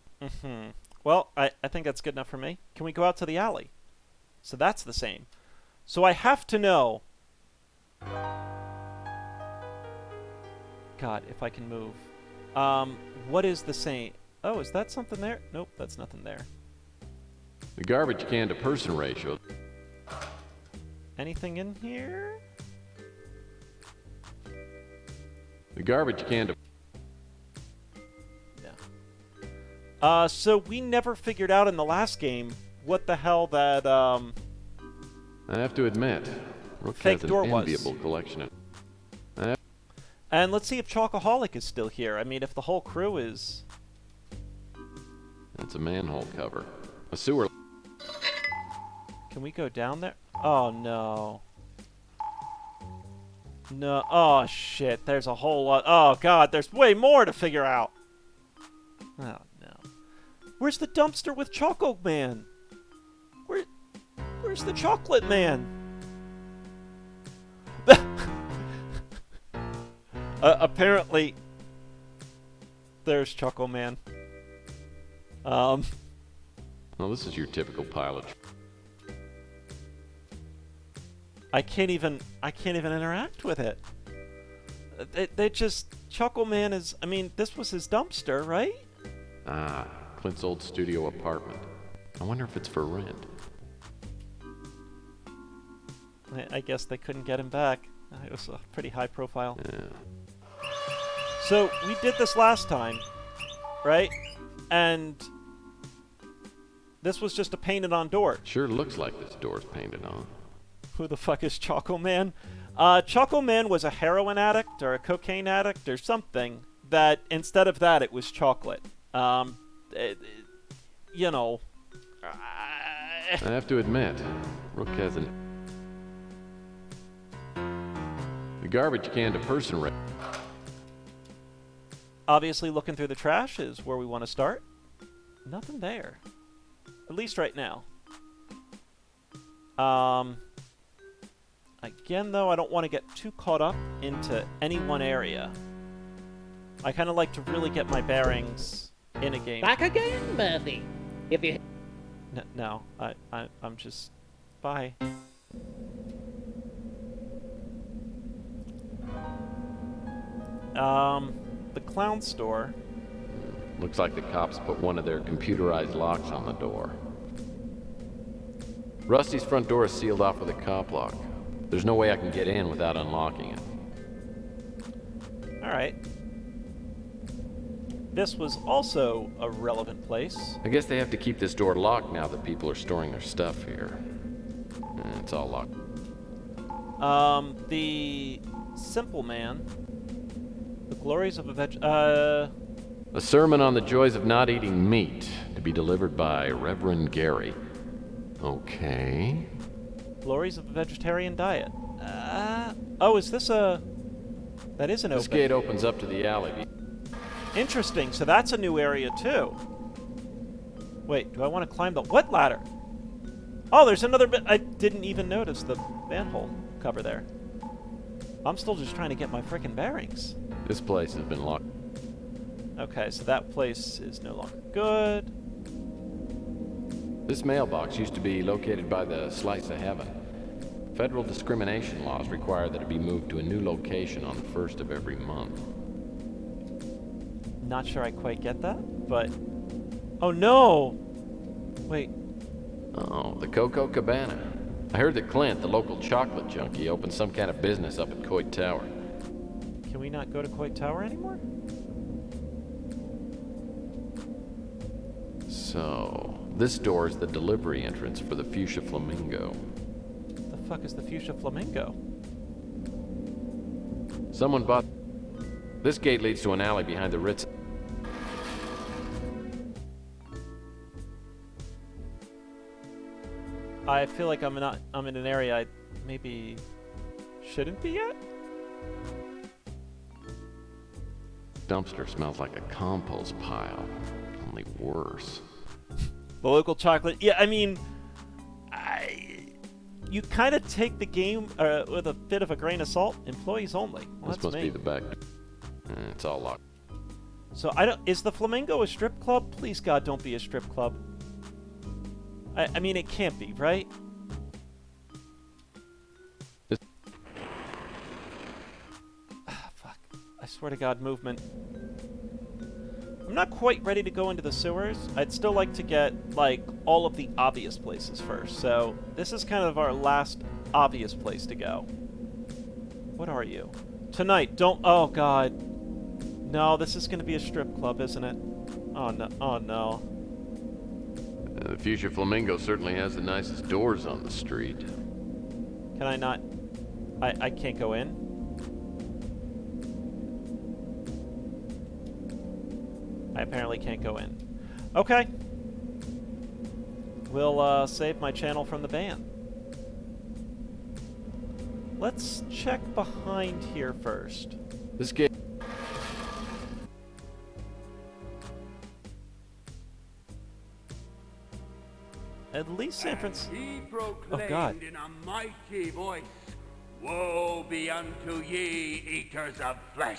Well, I think that's good enough for me. Can we go out to the alley? So that's the same. So I have to know... God, if I can move. What is the same? Oh, is that something there? Nope, that's nothing there. The garbage can to person ratio. Anything in here? The garbage can to... Yeah. So we never figured out in the last game what the hell that, I have to admit, Rook fake has door an was. enviable collection of... And let's see if Chocoholic is still here. I mean, if the whole crew is... That's a manhole cover. A sewer... Can we go down there? Oh, no. No. Oh, shit. There's a whole lot. Oh, God. There's way more to figure out. Oh, no. Where's the dumpster with Choco Man? Where's the Chocolate Man? Apparently, there's Choco Man. Well, this is your typical pilot. I can't even interact with it. They just... Choco Man is... I mean, this was his dumpster, right? Ah, Clint's old studio apartment. I wonder if it's for rent. I guess they couldn't get him back. It was a pretty high profile. Yeah. So, we did this last time, right? And this was just a painted on door. Sure looks like this door's painted on. Who the fuck is Choco Man? Choco Man was a heroin addict or a cocaine addict or something that instead of that it was chocolate. You know. I have to admit, Rook has an... The garbage can to person rate. Obviously looking through the trash is where we want to start. Nothing there. At least right now. Again, though, I don't want to get too caught up into any one area. I kind of like to really get my bearings in a game. Back again, Murphy. If you... No, I'm just... Bye. The clown store. Looks like the cops put one of their computerized locks on the door. Rusty's front door is sealed off with a cop lock. There's no way I can get in without unlocking it. Alright. This was also a relevant place. I guess they have to keep this door locked now that people are storing their stuff here. It's all locked. The Simple Man. The glories of a A sermon on the joys of not eating meat, to be delivered by Reverend Gary. Okay. glories of a vegetarian diet. Oh, is this a... That is an This open. gate opens up to the alley. Interesting, so that's a new area too. Wait, do I want to climb the... What ladder? Oh, there's another bit... I didn't even notice the manhole cover there. I'm still just trying to get my frickin' bearings. This place has been locked. Okay, so that place is no longer good. This mailbox used to be located by the Slice of Heaven. Federal discrimination laws require that it be moved to a new location on the first of every month. Not sure I quite get that, but... Oh no! Wait, Oh, the Coco Cabana. I heard that Clint, the local chocolate junkie, opened some kind of business up at Coit Tower. can we not go to Coit Tower anymore? So, this door is the delivery entrance for the Fuchsia Flamingo. The fuck is the Fuchsia Flamingo? Someone bought... This gate leads to an alley behind the Ritz. I feel like I'm in an area I maybe shouldn't be yet? Dumpster smells like a compost pile. Only worse. The local chocolate. Yeah, I mean, you kind of take the game with a bit of a grain of salt. Employees only. Well, This that's must me. be the back. It's all locked. So I don't. Is the Flamingo a strip club? Please God, don't be a strip club. I mean, it can't be, right? Fuck. I swear to God, movement. I'm not quite ready to go into the sewers. I'd still like to get, like, all of the obvious places first. So this is kind of our last obvious place to go. What are you? Tonight, don't... Oh, God. No, this is going to be a strip club, isn't it? Oh, no. Oh, no. The Fuchsia Flamingo certainly has the nicest doors on the street. Can I not... I can't go in? I apparently can't go in. Okay. We'll save my channel from the ban. Let's check behind here first. This gate... At least San Francisco... He proclaimed God. in a mighty voice, "Woe be unto ye, eaters of flesh!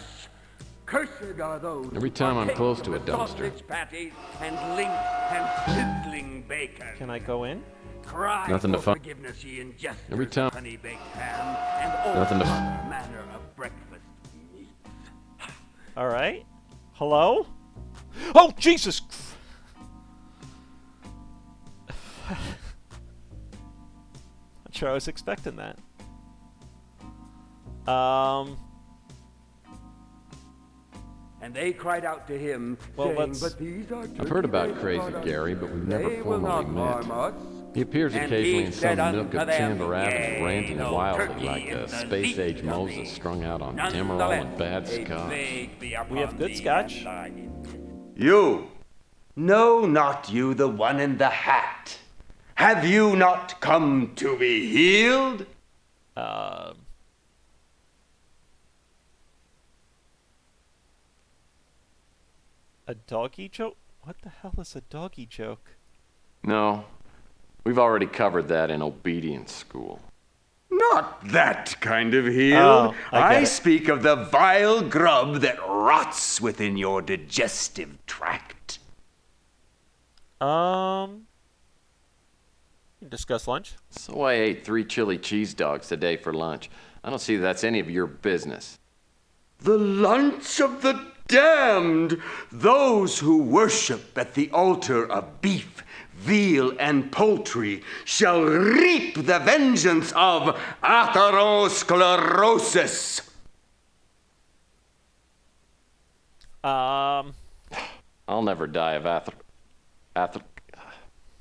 Cursed are those Every who time I'm partake close of to a the dumpster. sausage patties and link and sizzling bacon. Can I go in? Cry Nothing to for find. forgiveness, ye ingestors Every time- of honey-baked ham and all Nothing to other manner of breakfast meats." Alright. Hello? Oh, Jesus! Not sure I was expecting that. And they cried out to him, Well, saying, let's- "But these are I've heard about turkey-raised Crazy products. Gary, but we've never They will not formally met. harm us." He appears And occasionally he in some said nook unto of them, Chandler Avenue, "Yea, ranting no wildly turkey like in a the space-age least of Moses me. strung out on Demerol Nonetheless, and bad a scotch. plague be We have upon good thee scotch. and thine. You! No, not you, the one in the hat. Have you not come to be healed? A doggy joke? What the hell is a doggy joke? No, we've already covered that in obedience school. Not that kind of healed. Oh, I get it. speak of the vile grub that rots within your digestive tract. Discuss lunch. So I ate 3 chili cheese dogs today for lunch. I don't see that's any of your business. The lunch of the damned! Those who worship at the altar of beef, veal, and poultry shall reap the vengeance of atherosclerosis. I'll never die of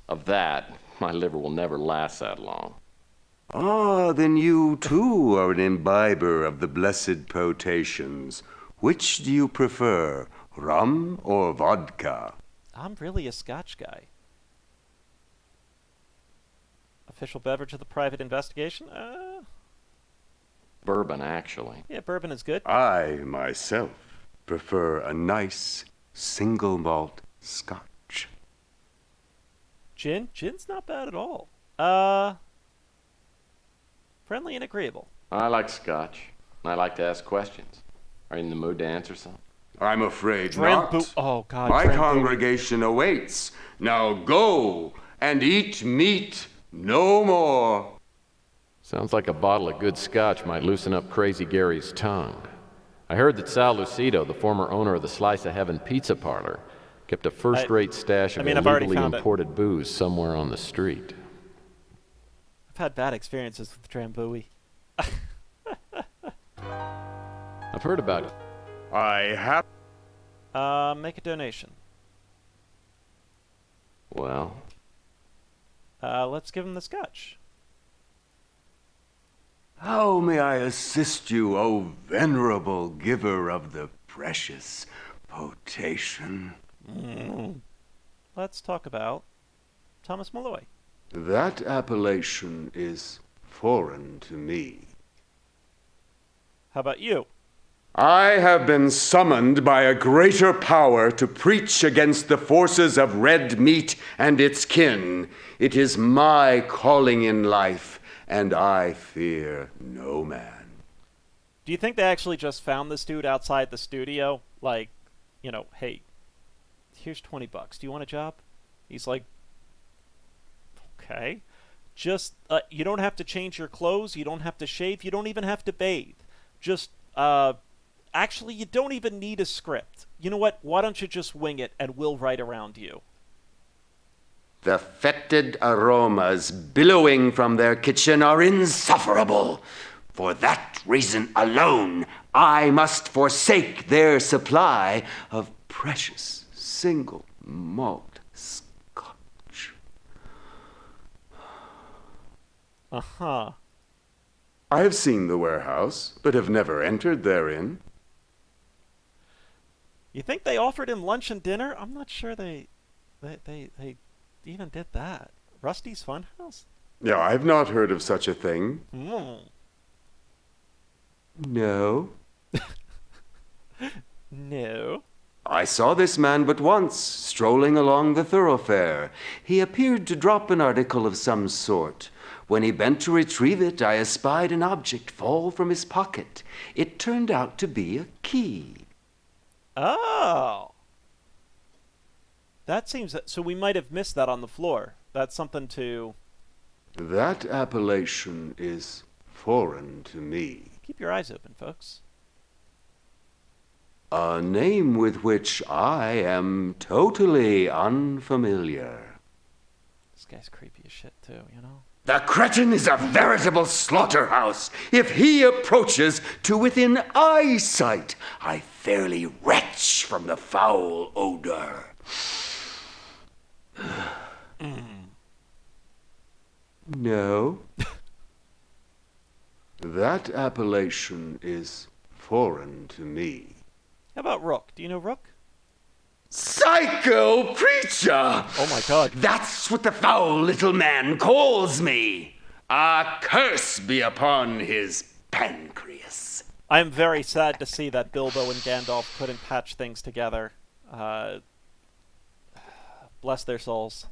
of that. My liver will never last that long. Ah, then you too are an imbiber of the blessed potations. Which do you prefer, rum or vodka? I'm really a Scotch guy. Official beverage of the private investigation? Bourbon, actually. Yeah, bourbon is good. I, myself, prefer a nice single malt Scotch. Gin? Gin's not bad at all. Friendly and agreeable. I like Scotch. I like to ask questions. Are you in the mood to answer some? I'm afraid not. Oh, God. My congregation awaits. Now go and eat meat no more. Sounds like a bottle of good Scotch might loosen up Crazy Gary's tongue. I heard that Sal Lucido, the former owner of the Slice of Heaven pizza parlor, kept a first-rate stash of illegally imported booze somewhere on the street. I've had bad experiences with Drambuie. I've heard about it. I have... Make a donation. Well? Let's give him the Scotch. How may I assist you, O venerable giver of the precious potation? Let's talk about Thomas Malloy. That appellation is foreign to me. How about you? I have been summoned by a greater power to preach against the forces of red meat and its kin. It is my calling in life, and I fear no man. Do you think they actually just found this dude outside the studio? Like, you know, hey, here's $20. Do you want a job? He's like, okay. Just, you don't have to change your clothes. You don't have to shave. You don't even have to bathe. Just, actually, you don't even need a script. You know what? Why don't you just wing it and we'll write around you? The fetid aromas billowing from their kitchen are insufferable. For that reason alone, I must forsake their supply of precious single malt Scotch. Uh-huh. I have seen the warehouse, but have never entered therein. You think they offered him lunch and dinner? I'm not sure they even did that. Rusty's Funhouse? Yeah, I've not heard of such a thing. No. No. I saw this man but once, strolling along the thoroughfare. He appeared to drop an article of some sort. When he bent to retrieve it, I espied an object fall from his pocket. It turned out to be a key. Oh. That seems... So we might have missed that on the floor. That's something to... That appellation is foreign to me. Keep your eyes open, folks. A name with which I am totally unfamiliar. This guy's creepy as shit, too, you know? The cretin is a veritable slaughterhouse. If he approaches to within eyesight, I fairly retch from the foul odor. No. That appellation is foreign to me. How about Rook? Do you know Rook? Psycho preacher! Oh my God. That's what the foul little man calls me. A curse be upon his pancreas. I am very sad to see that Bilbo and Gandalf couldn't patch things together. Bless their souls.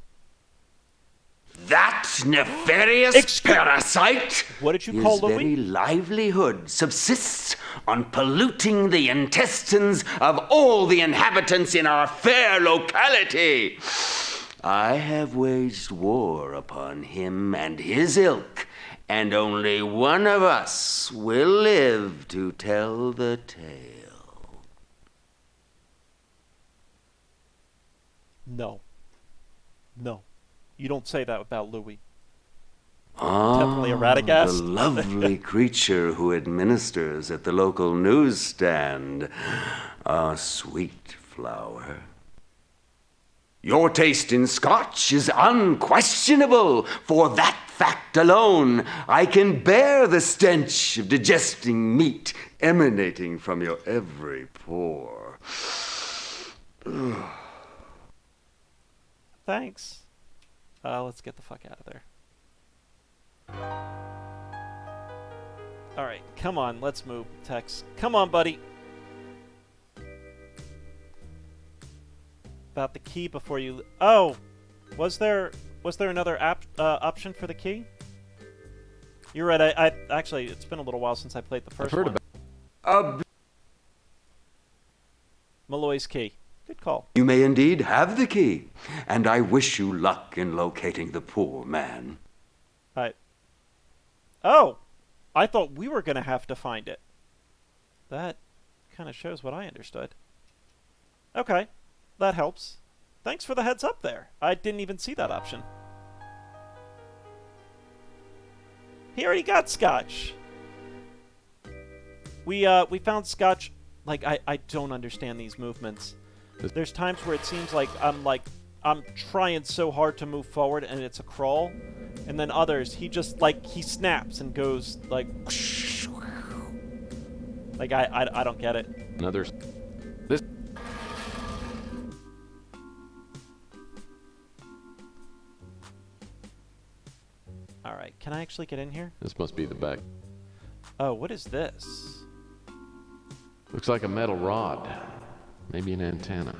That nefarious parasite, what did you call his very livelihood subsists on polluting the intestines of all the inhabitants in our fair locality. I have waged war upon him and his ilk, and only one of us will live to tell the tale. No. No. You don't say that about Louis. Ah, Definitely a Radagast. the lovely creature who administers at the local newsstand. A sweet flower. Your taste in Scotch is unquestionable. For that fact alone, I can bear the stench of digesting meat emanating from your every pore. Thanks. Let's get the fuck out of there. Alright, come on, let's move, Tex. Come on, buddy. About the key before you... Oh! Was there another option for the key? You're right, I actually, it's been a little while since I played the first one. Malloy's key. Good call. You may indeed have the key, and I wish you luck in locating the poor man. Oh! I thought we were going to have to find it. That kind of shows what I understood. Okay. That helps. Thanks for the heads up there. I didn't even see that option. He already got Scotch. We found Scotch. Like, I don't understand these movements. There's times where it seems like I'm trying so hard to move forward and it's a crawl. And then others, he just, he snaps and goes, like... Like, I don't get it. This... Alright, can I actually get in here? This must be the back. Oh, what is this? Looks like a metal rod. Maybe an antenna.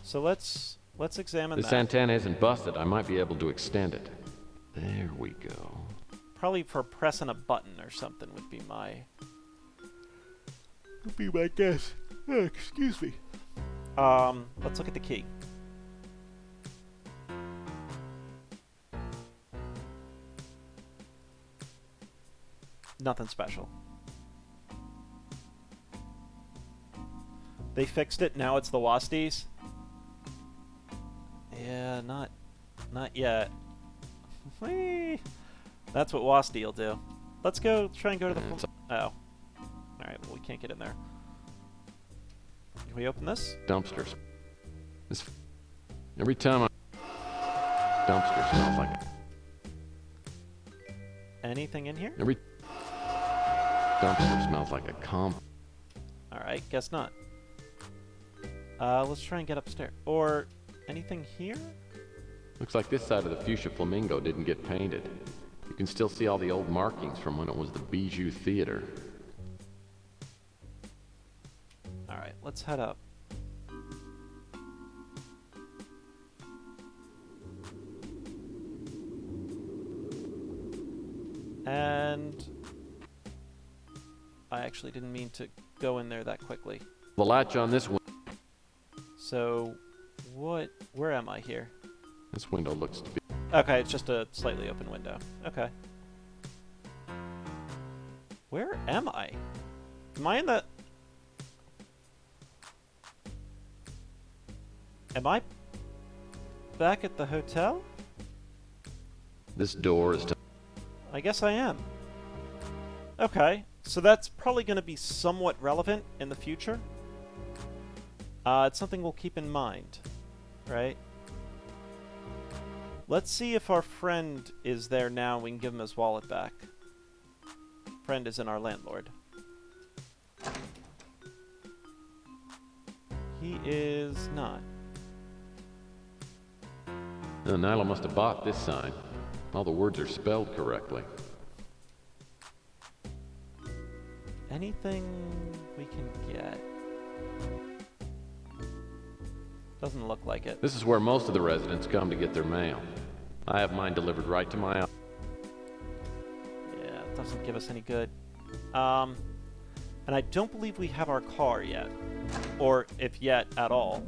So let's examine This that. antenna isn't busted. I might be able to extend it. There we go. Probably for pressing a button or something would be my guess. Oh, excuse me. Let's look at the key. Nothing special. They fixed it, now it's the Wasties. Yeah, not yet. That's what Wasty will do. Let's go try and go to the... Oh. Alright, well we can't get in there. Can we open this? Dumpsters. Every time I... Dumpster smells like... Anything in here? Every... Dumpster smells like a Alright, guess not. Let's try and get upstairs. Or anything here? Looks like this side of the Fuchsia Flamingo didn't get painted. You can still see all the old markings from when it was the Bijou Theater. Alright, let's head up. And... I actually didn't mean to go in there that quickly. The latch on this one... So, where am I here? This window looks to be... Okay, it's just a slightly open window. Okay. Where am I? Am I in the... Am I back at the hotel? This door is... I guess I am. Okay, so that's probably going to be somewhat relevant in the future. It's something we'll keep in mind, right? Let's see if our friend is there now. We can give him his wallet back. Friend is in our landlord. He is not. Nyla must have bought this sign. All the words are spelled correctly. Anything we can get? Doesn't look like it. This is where most of the residents come to get their mail. I have mine delivered right to my house. Yeah, it doesn't give us any good. And I don't believe we have our car yet. Or if yet at all.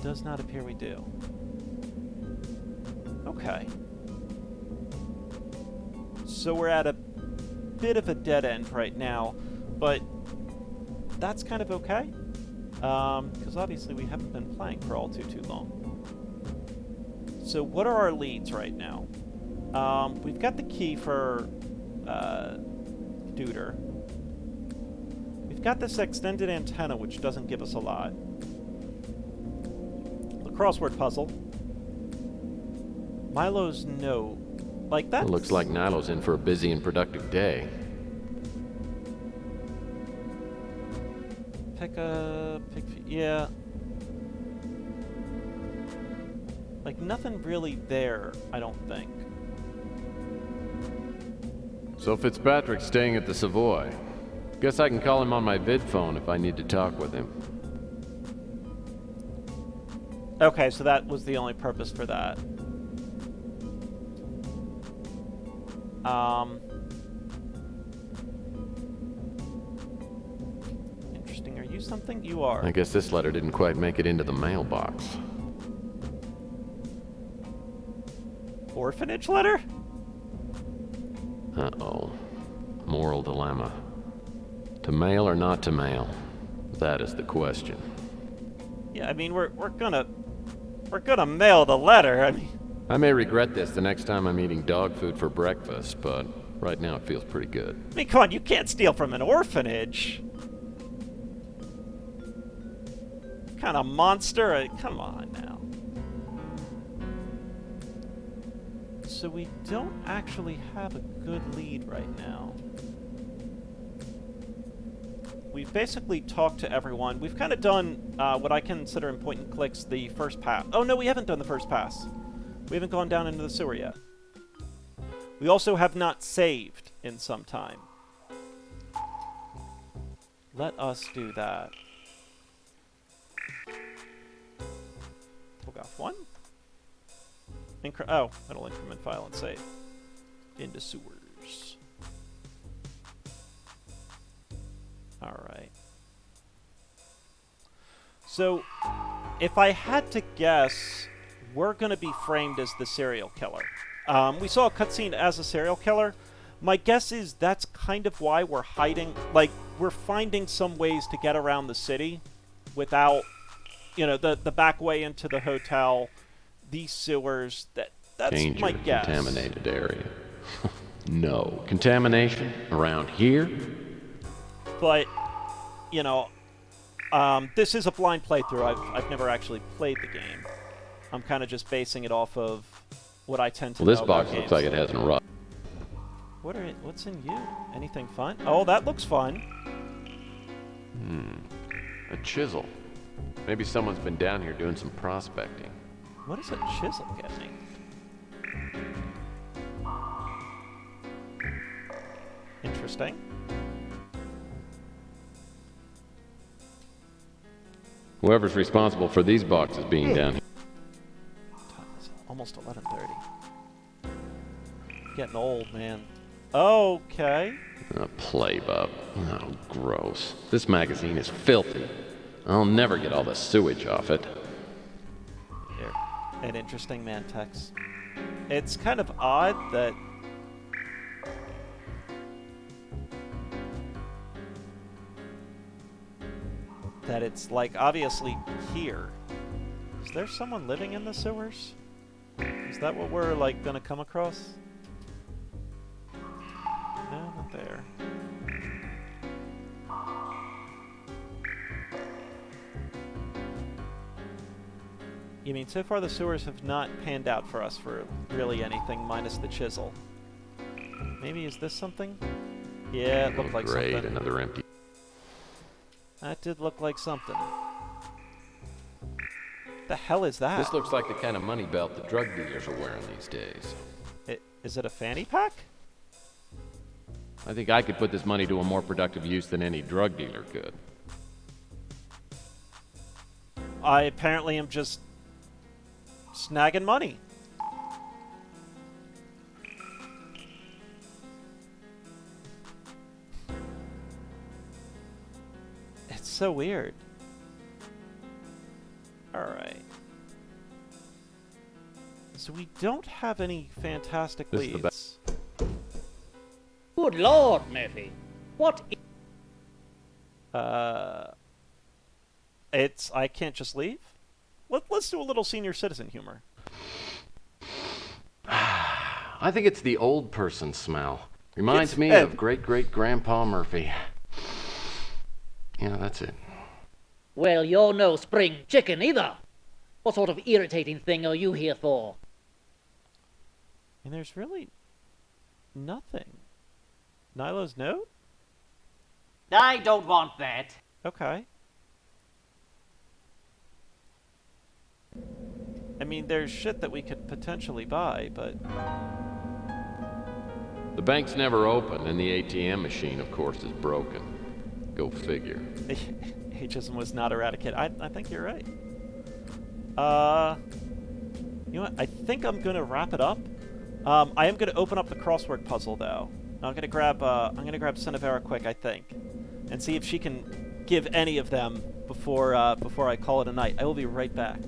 Does not appear we do. Okay. So we're at a bit of a dead end right now, but that's kind of okay. Because obviously we haven't been playing for all too long. So what are our leads right now? We've got the key for Duder. We've got this extended antenna, which doesn't give us a lot. The crossword puzzle. Milo's note. Like that. It looks like Nilo's in for a busy and productive day. Yeah. Like nothing really there, I don't think. So Fitzpatrick's staying at the Savoy. Guess I can call him on my vid phone if I need to talk with him. Okay, so that was the only purpose for that. Interesting. Are you something? You are. I guess this letter didn't quite make it into the mailbox. Orphanage letter? Uh-oh. Moral dilemma. To mail or not to mail? That is the question. Yeah, I mean we're gonna mail the letter. I mean, I may regret this the next time I'm eating dog food for breakfast, but right now it feels pretty good. come on, you can't steal from an orphanage. What kind of monster? Come on now. So we don't actually have a good lead right now. We've basically talked to everyone. We've kind of done what I consider in point and clicks the first pass. Oh no, we haven't done the first pass. We haven't gone down into the sewer yet. We also have not saved in some time. Let us do that. TOGAF 1? It'll increment file and save. Into sewers. Alright. So, if I had to guess, we're going to be framed as the serial killer. We saw a cutscene as a serial killer. My guess is that's kind of why we're hiding. Like, we're finding some ways to get around the city without, the back way into the hotel, these sewers. That's Danger, my guess. contaminated area. No. Contamination? Around here? But, this is a blind playthrough. I've never actually played the game. I'm kind of just basing it off of what I tend to know Well, this about box games. looks like it hasn't rust. What's in you? Anything fun? Oh, that looks fun. A chisel. Maybe someone's been down here doing some prospecting. What does a chisel get me? Interesting. Whoever's responsible for these boxes being down here. Time is almost 11:30. Getting old, man. Okay. A playbub. Oh, gross. This magazine is filthy. I'll never get all the sewage off it. Here. An interesting Mantex. It's kind of odd that it's like obviously here. Is there someone living in the sewers? Is that what we're like gonna come across? No, not there. You mean so far the sewers have not panned out for us for really anything minus the chisel? Maybe is this something? Yeah, it looked like great, something. another empty. That did look like something. The hell is that? This looks like the kind of money belt the drug dealers are wearing these days. Is it a fanny pack? I think I could put this money to a more productive use than any drug dealer could. I apparently am just snagging money. It's so weird. Alright. So we don't have any fantastic This is the leads. Good Lord, Murphy. What I can't just leave? Let's do a little senior citizen humor. I think it's the old person smell. Reminds It's me Ed. of great-great-grandpa Murphy. Yeah, that's it. Well, you're no spring chicken either. What sort of irritating thing are you here for? And there's really nothing. Nilo's note? I don't want that. Okay. I mean, there's shit that we could potentially buy, but... The bank's never open, and the ATM machine, of course, is broken. Go figure. ageism was not eradicated. I think you're right. You know what? I think I'm gonna wrap it up. I am gonna open up the crossword puzzle though. I'm gonna grab Senevera quick, I think, and see if she can give any of them before I call it a night. I will be right back.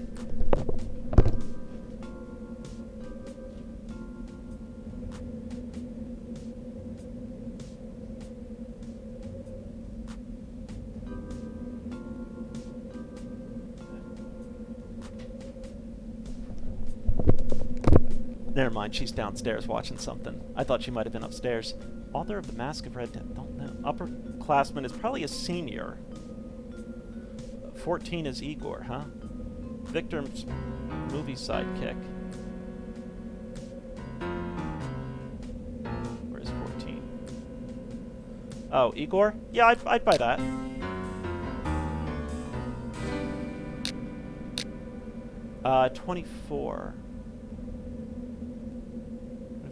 Never mind, she's downstairs watching something. I thought she might have been upstairs. Author of The Mask of Red Death. Don't know. Upperclassman is probably a senior. 14 is Igor, huh? Victor's movie sidekick. Where's 14? Oh, Igor? Yeah, I'd buy that. Uh, 24.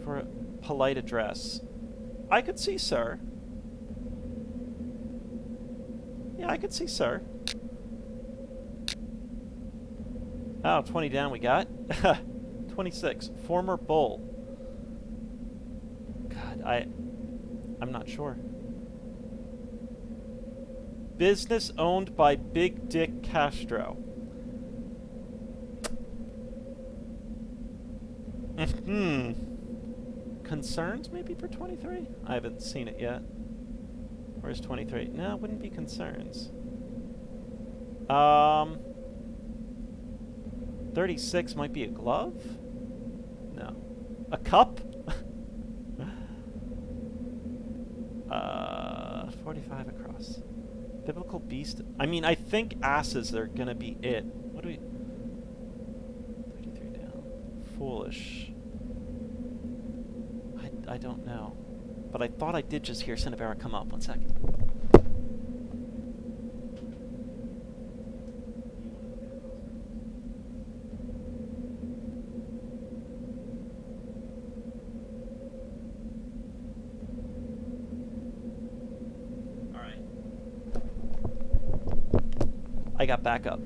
For a polite address. I could see sir. Yeah, I could see sir. Oh, 20 down we got. 26. Former bull. God, I'm not sure. Business owned by Big Dick Castro. Concerns maybe for 23? I haven't seen it yet. Where's 23? No, it wouldn't be concerns. 36 might be a glove? No. A cup? 45 across. Biblical beast. I mean, I think asses are gonna be it. What do we... 33 down. Foolish. I don't know. But I thought I did just hear Senevera come up. 1 second. Alright. I got backup.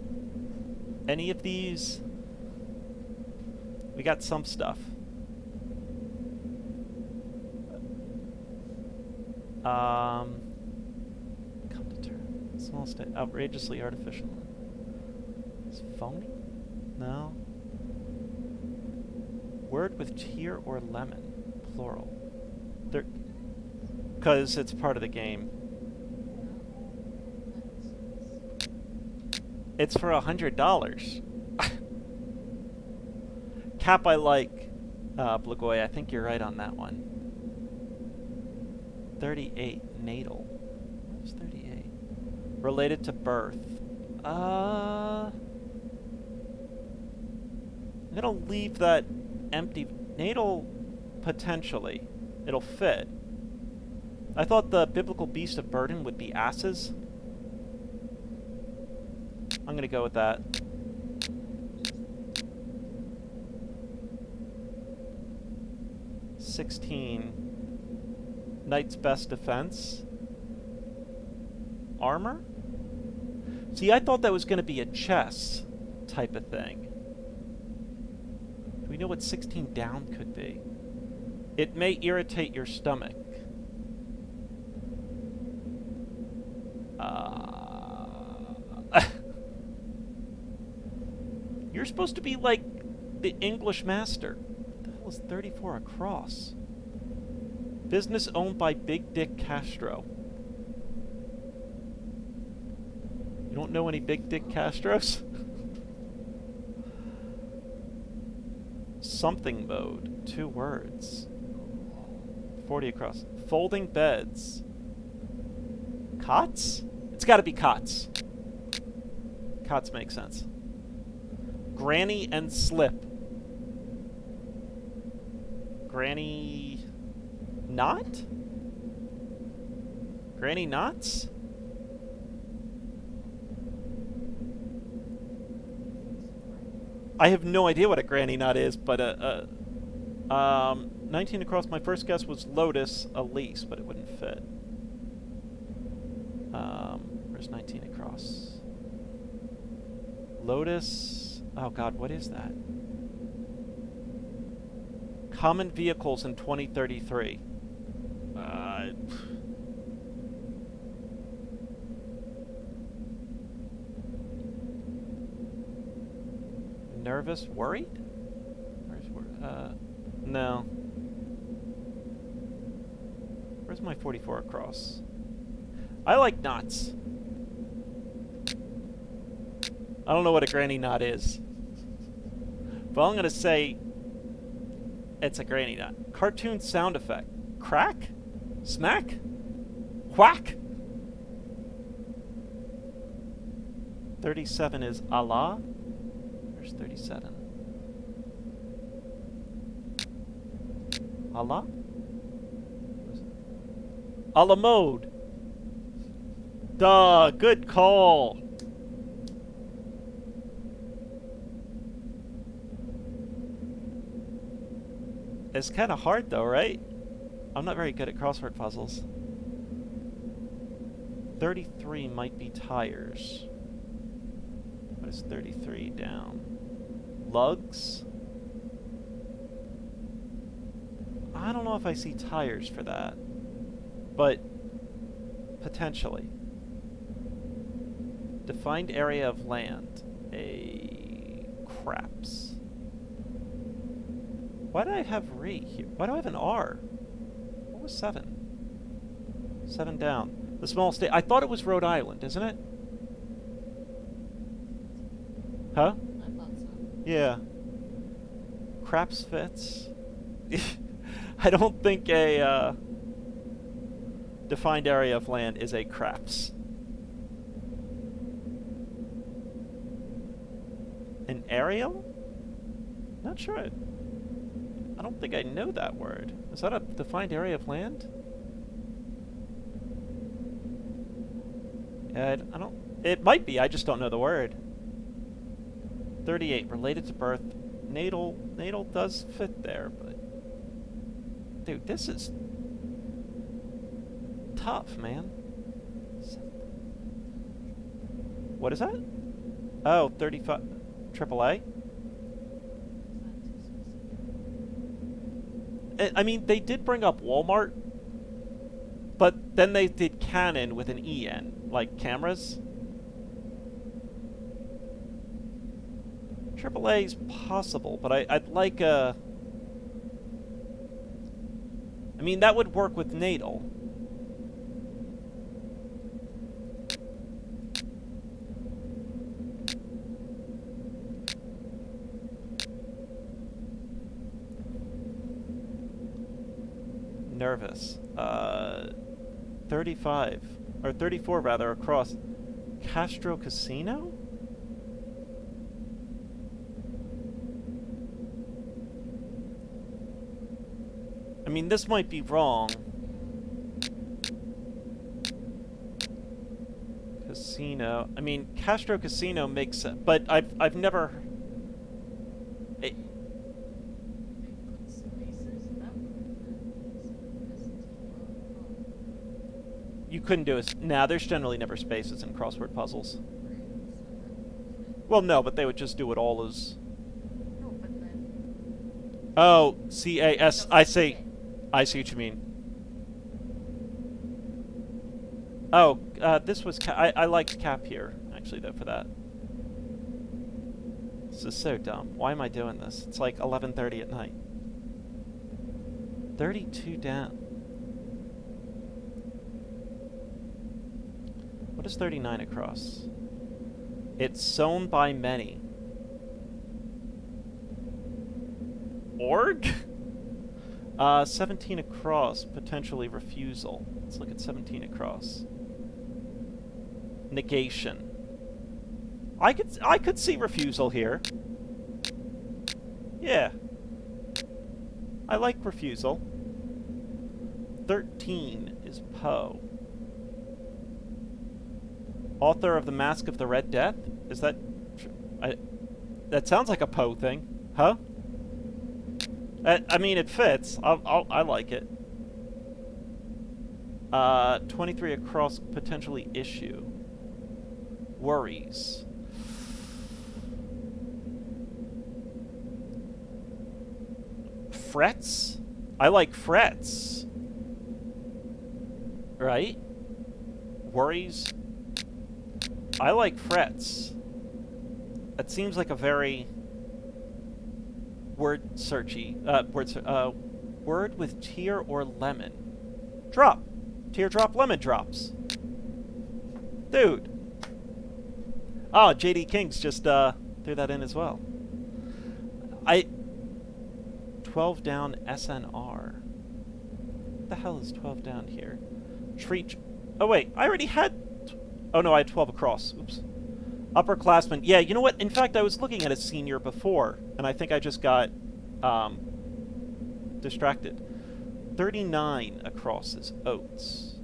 Any of these? We got some stuff. Come to terms. Small state. Outrageously artificial. Is phony? No. Word with tear or lemon. Plural. There. Because it's part of the game. It's for $100. Cap I like. Blagoy, I think you're right on that one. 38. Natal. What's 38? Related to birth. I'm gonna leave that empty. Natal, potentially. It'll fit. I thought the biblical beast of burden would be asses. I'm gonna go with that. $16. Knight's best defense. Armor? See, I thought that was going to be a chess type of thing. Do we know what 16 down could be? It may irritate your stomach. You're supposed to be like the English master. What the hell is 34 across? Business owned by Big Dick Castro. You don't know any Big Dick Castros? Something mode. 2 words. 40 across. Folding beds. Cots? It's gotta be cots. Cots make sense. Granny and slip. Granny... Knot? Granny knots? I have no idea what a granny knot is, but 19 across. My first guess was Lotus Elise, but it wouldn't fit. Where's 19 across? Lotus. Oh God, what is that? Common vehicles in 2033. Nervous, worried? No. Where's my 44 across? I like knots. I don't know what a granny knot is, but I'm gonna say it's a granny knot. Cartoon sound effect. Crack? Smack? Whack? 37 is Allah. There's 37. Allah? Allah mode. Duh, good call. It's kind of hard though, right? I'm not very good at crossword puzzles. 33 might be tires. What is 33 down? Lugs? I don't know if I see tires for that, but potentially. Defined area of land. Craps. Why do I have re here? Why do I have an R? What was 7? 7 down. The small state. I thought it was Rhode Island, isn't it? Huh? I thought so. Yeah. Craps fits. I don't think a defined area of land is a craps. An aerial? Not sure. I don't think I know that word. Is that a defined area of land? I don't... It might be, I just don't know the word. 38, related to birth. Natal does fit there, but... Dude, this is... tough, man. What is that? Oh, 35... AAA? I mean, they did bring up Walmart, but then they did Canon with an EN, like cameras. AAA is possible, but I'd like a... I mean, that would work with Natal. Nervous. 35, or 34 rather, across. Castro Casino? I mean, this might be wrong. Casino. I mean, Castro Casino makes sense, but I've never... You couldn't do it. Nah, there's generally never spaces in crossword puzzles. Well, no, but they would just do it all as... Oh, C-A-S. I see. I see what you mean. Oh, this was... I liked Cap here, actually, though, for that. This is so dumb. Why am I doing this? It's like 11:30 at night. 32 down. is 39 across? It's sown by many. Org? 17 across, potentially refusal. Let's look at 17 across. Negation. I could see refusal here. Yeah. I like refusal. 13 is Poe. Author of The Mask of the Red Death? Is that... that sounds like a Poe thing. Huh? I mean, it fits. I like it. 23 across, potentially issue. Worries. Frets? I like frets. Right? Worries? I like frets. That seems like a very word searchy. Word with tear or lemon. Drop. Teardrop lemon drops. Dude. Oh, JD Kings just threw that in as well. 12 down SNR. What the hell is 12 down here? Treat. Oh wait, I already had. Oh no, I had 12 across. Oops. Upperclassmen. Yeah, you know what? In fact, I was looking at a senior before, and I think I just got distracted. 39 across is oats.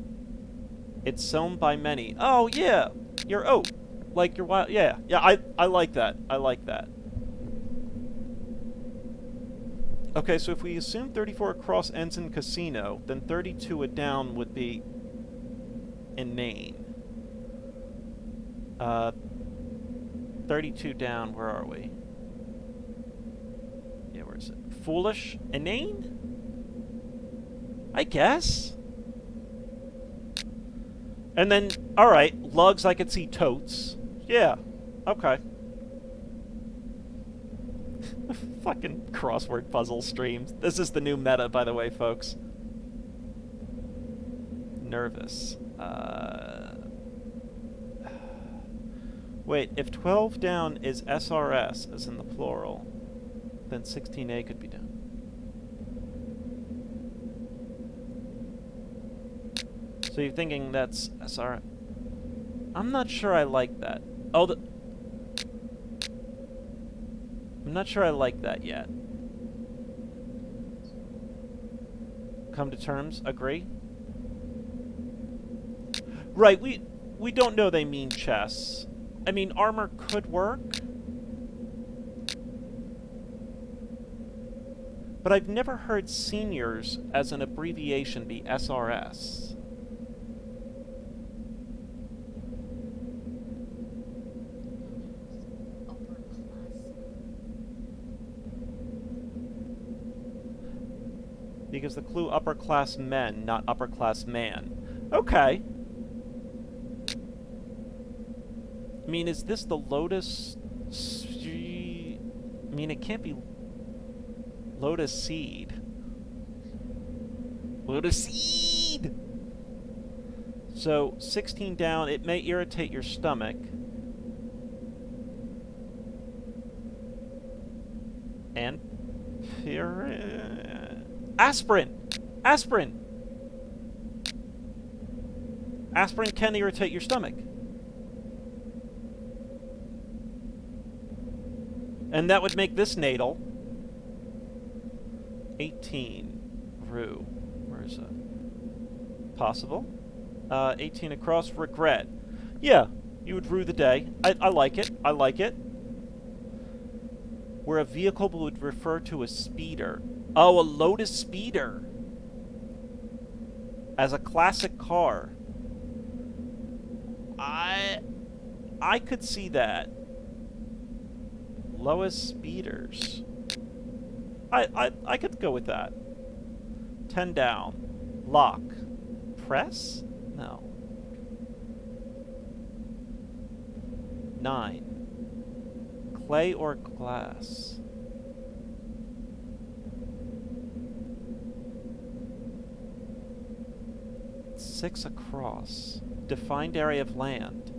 It's sown by many. Oh yeah, your oat. Like your wild. Yeah, yeah. I like that. I like that. Okay, so if we assume 34 across ends in casino, then 32 a down would be inane. 32 down, where are we? Yeah, where is it? Foolish? Inane? I guess. And then, alright, lugs I could see totes. Yeah, okay. Fucking crossword puzzle streams. This is the new meta, by the way, folks. Nervous. Wait, if 12 down is SRS, as in the plural, then 16A could be down. So you're thinking that's SR... I'm not sure I like that. Oh, I'm not sure I like that yet. Come to terms, agree? Right, we don't know they mean chess. I mean, armor could work. But I've never heard seniors as an abbreviation be SRS. Because the clue upper class men, not upper class man. Okay. I mean, is this the Lotus... I mean, it can't be Lotus Seed. Lotus Seed! So, 16 down, it may irritate your stomach. And... Aspirin! Aspirin! Aspirin can irritate your stomach. And that would make this natal. 18. Rue. Where is that? Possible. 18 across. Regret. Yeah, you would rue the day. I like it. I like it. Where a vehicle would refer to a speeder. Oh, a Lotus Speeder. As a classic car. I could see that. Lotus Speeders. I could go with that. 10 down. Lock. Press? No. 9. Clay or glass? 6 across. Defined area of land.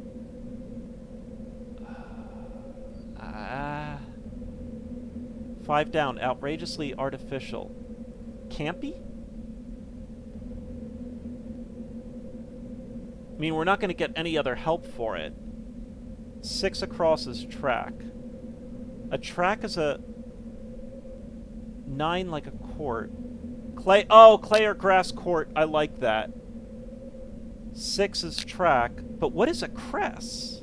5 down. Outrageously artificial. Campy? I mean, we're not going to get any other help for it. 6 across is track. A track is a 9 like a court. Clay. Oh, clay or grass court. I like that. 6 is track. But what is a cress?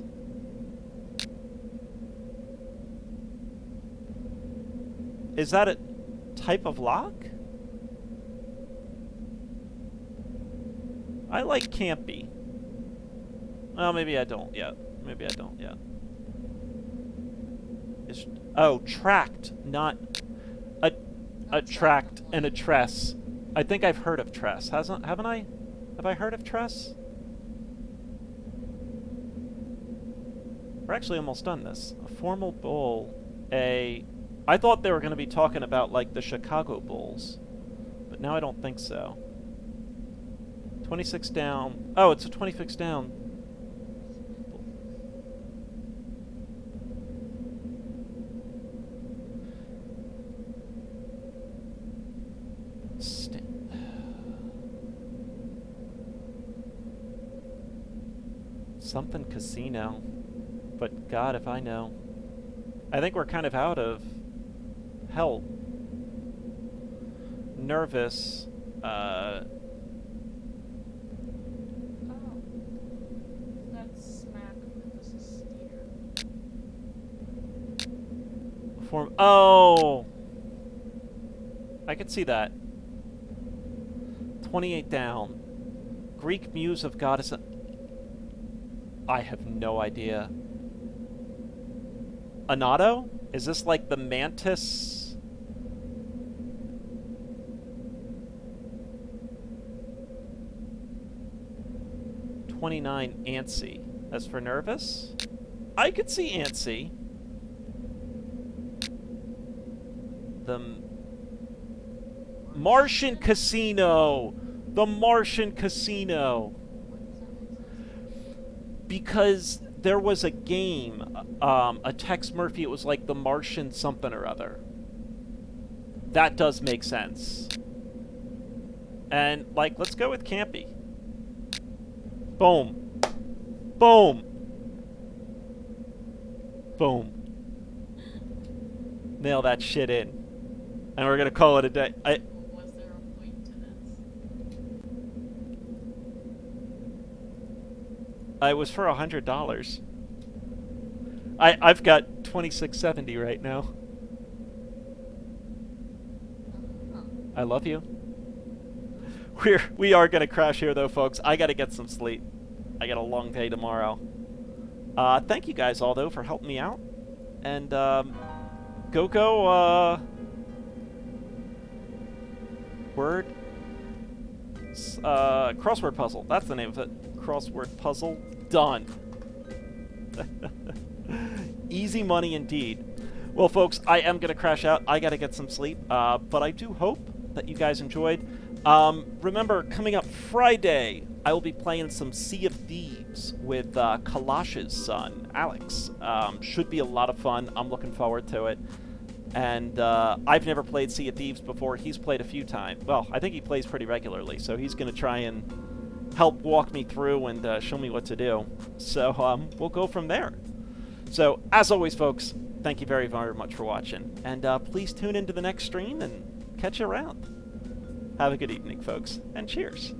Is that a type of lock? I like campy. Well, maybe I don't yet. Maybe I don't yet. Oh, tract, not a tract and a tress. I think I've heard of tress. Haven't I? Have I heard of tress? We're actually almost done this. A formal bull. I thought they were going to be talking about, like, the Chicago Bulls. But now I don't think so. 26 down. Oh, it's a 26 down. Something casino. But God, if I know. I think we're kind of out of help. Nervous. Oh. That's smack. This is steer. Oh! I could see that. 28 down. Greek muse of goddess. I have no idea. Anato? Is this like the mantis? $29 antsy. As for nervous? I could see antsy. The Martian Casino! The Martian Casino! Because there was a game, a Tex Murphy, it was like the Martian something or other. That does make sense. And, like, let's go with campy. Boom. Boom. Boom. Nail that shit in. And we're gonna call it a day. Was there a point to this? It was for $100. I've got $26.70 right now. I love you. We are gonna crash here though, folks. I gotta get some sleep. I got a long day tomorrow. Thank you guys all though for helping me out. And go word crossword puzzle. That's the name of it. Crossword puzzle. Done. Easy money indeed. Well, folks, I am going to crash out. I got to get some sleep. But I do hope that you guys enjoyed. Remember, coming up Friday, I will be playing some Sea of Thieves with Kalash's son, Alex. Should be a lot of fun. I'm looking forward to it. And I've never played Sea of Thieves before. He's played a few times. Well, I think he plays pretty regularly, so he's going to try and help walk me through and show me what to do. So we'll go from there. So, as always, folks, thank you very, very much for watching. And please tune into the next stream and catch you around. Have a good evening, folks, and cheers.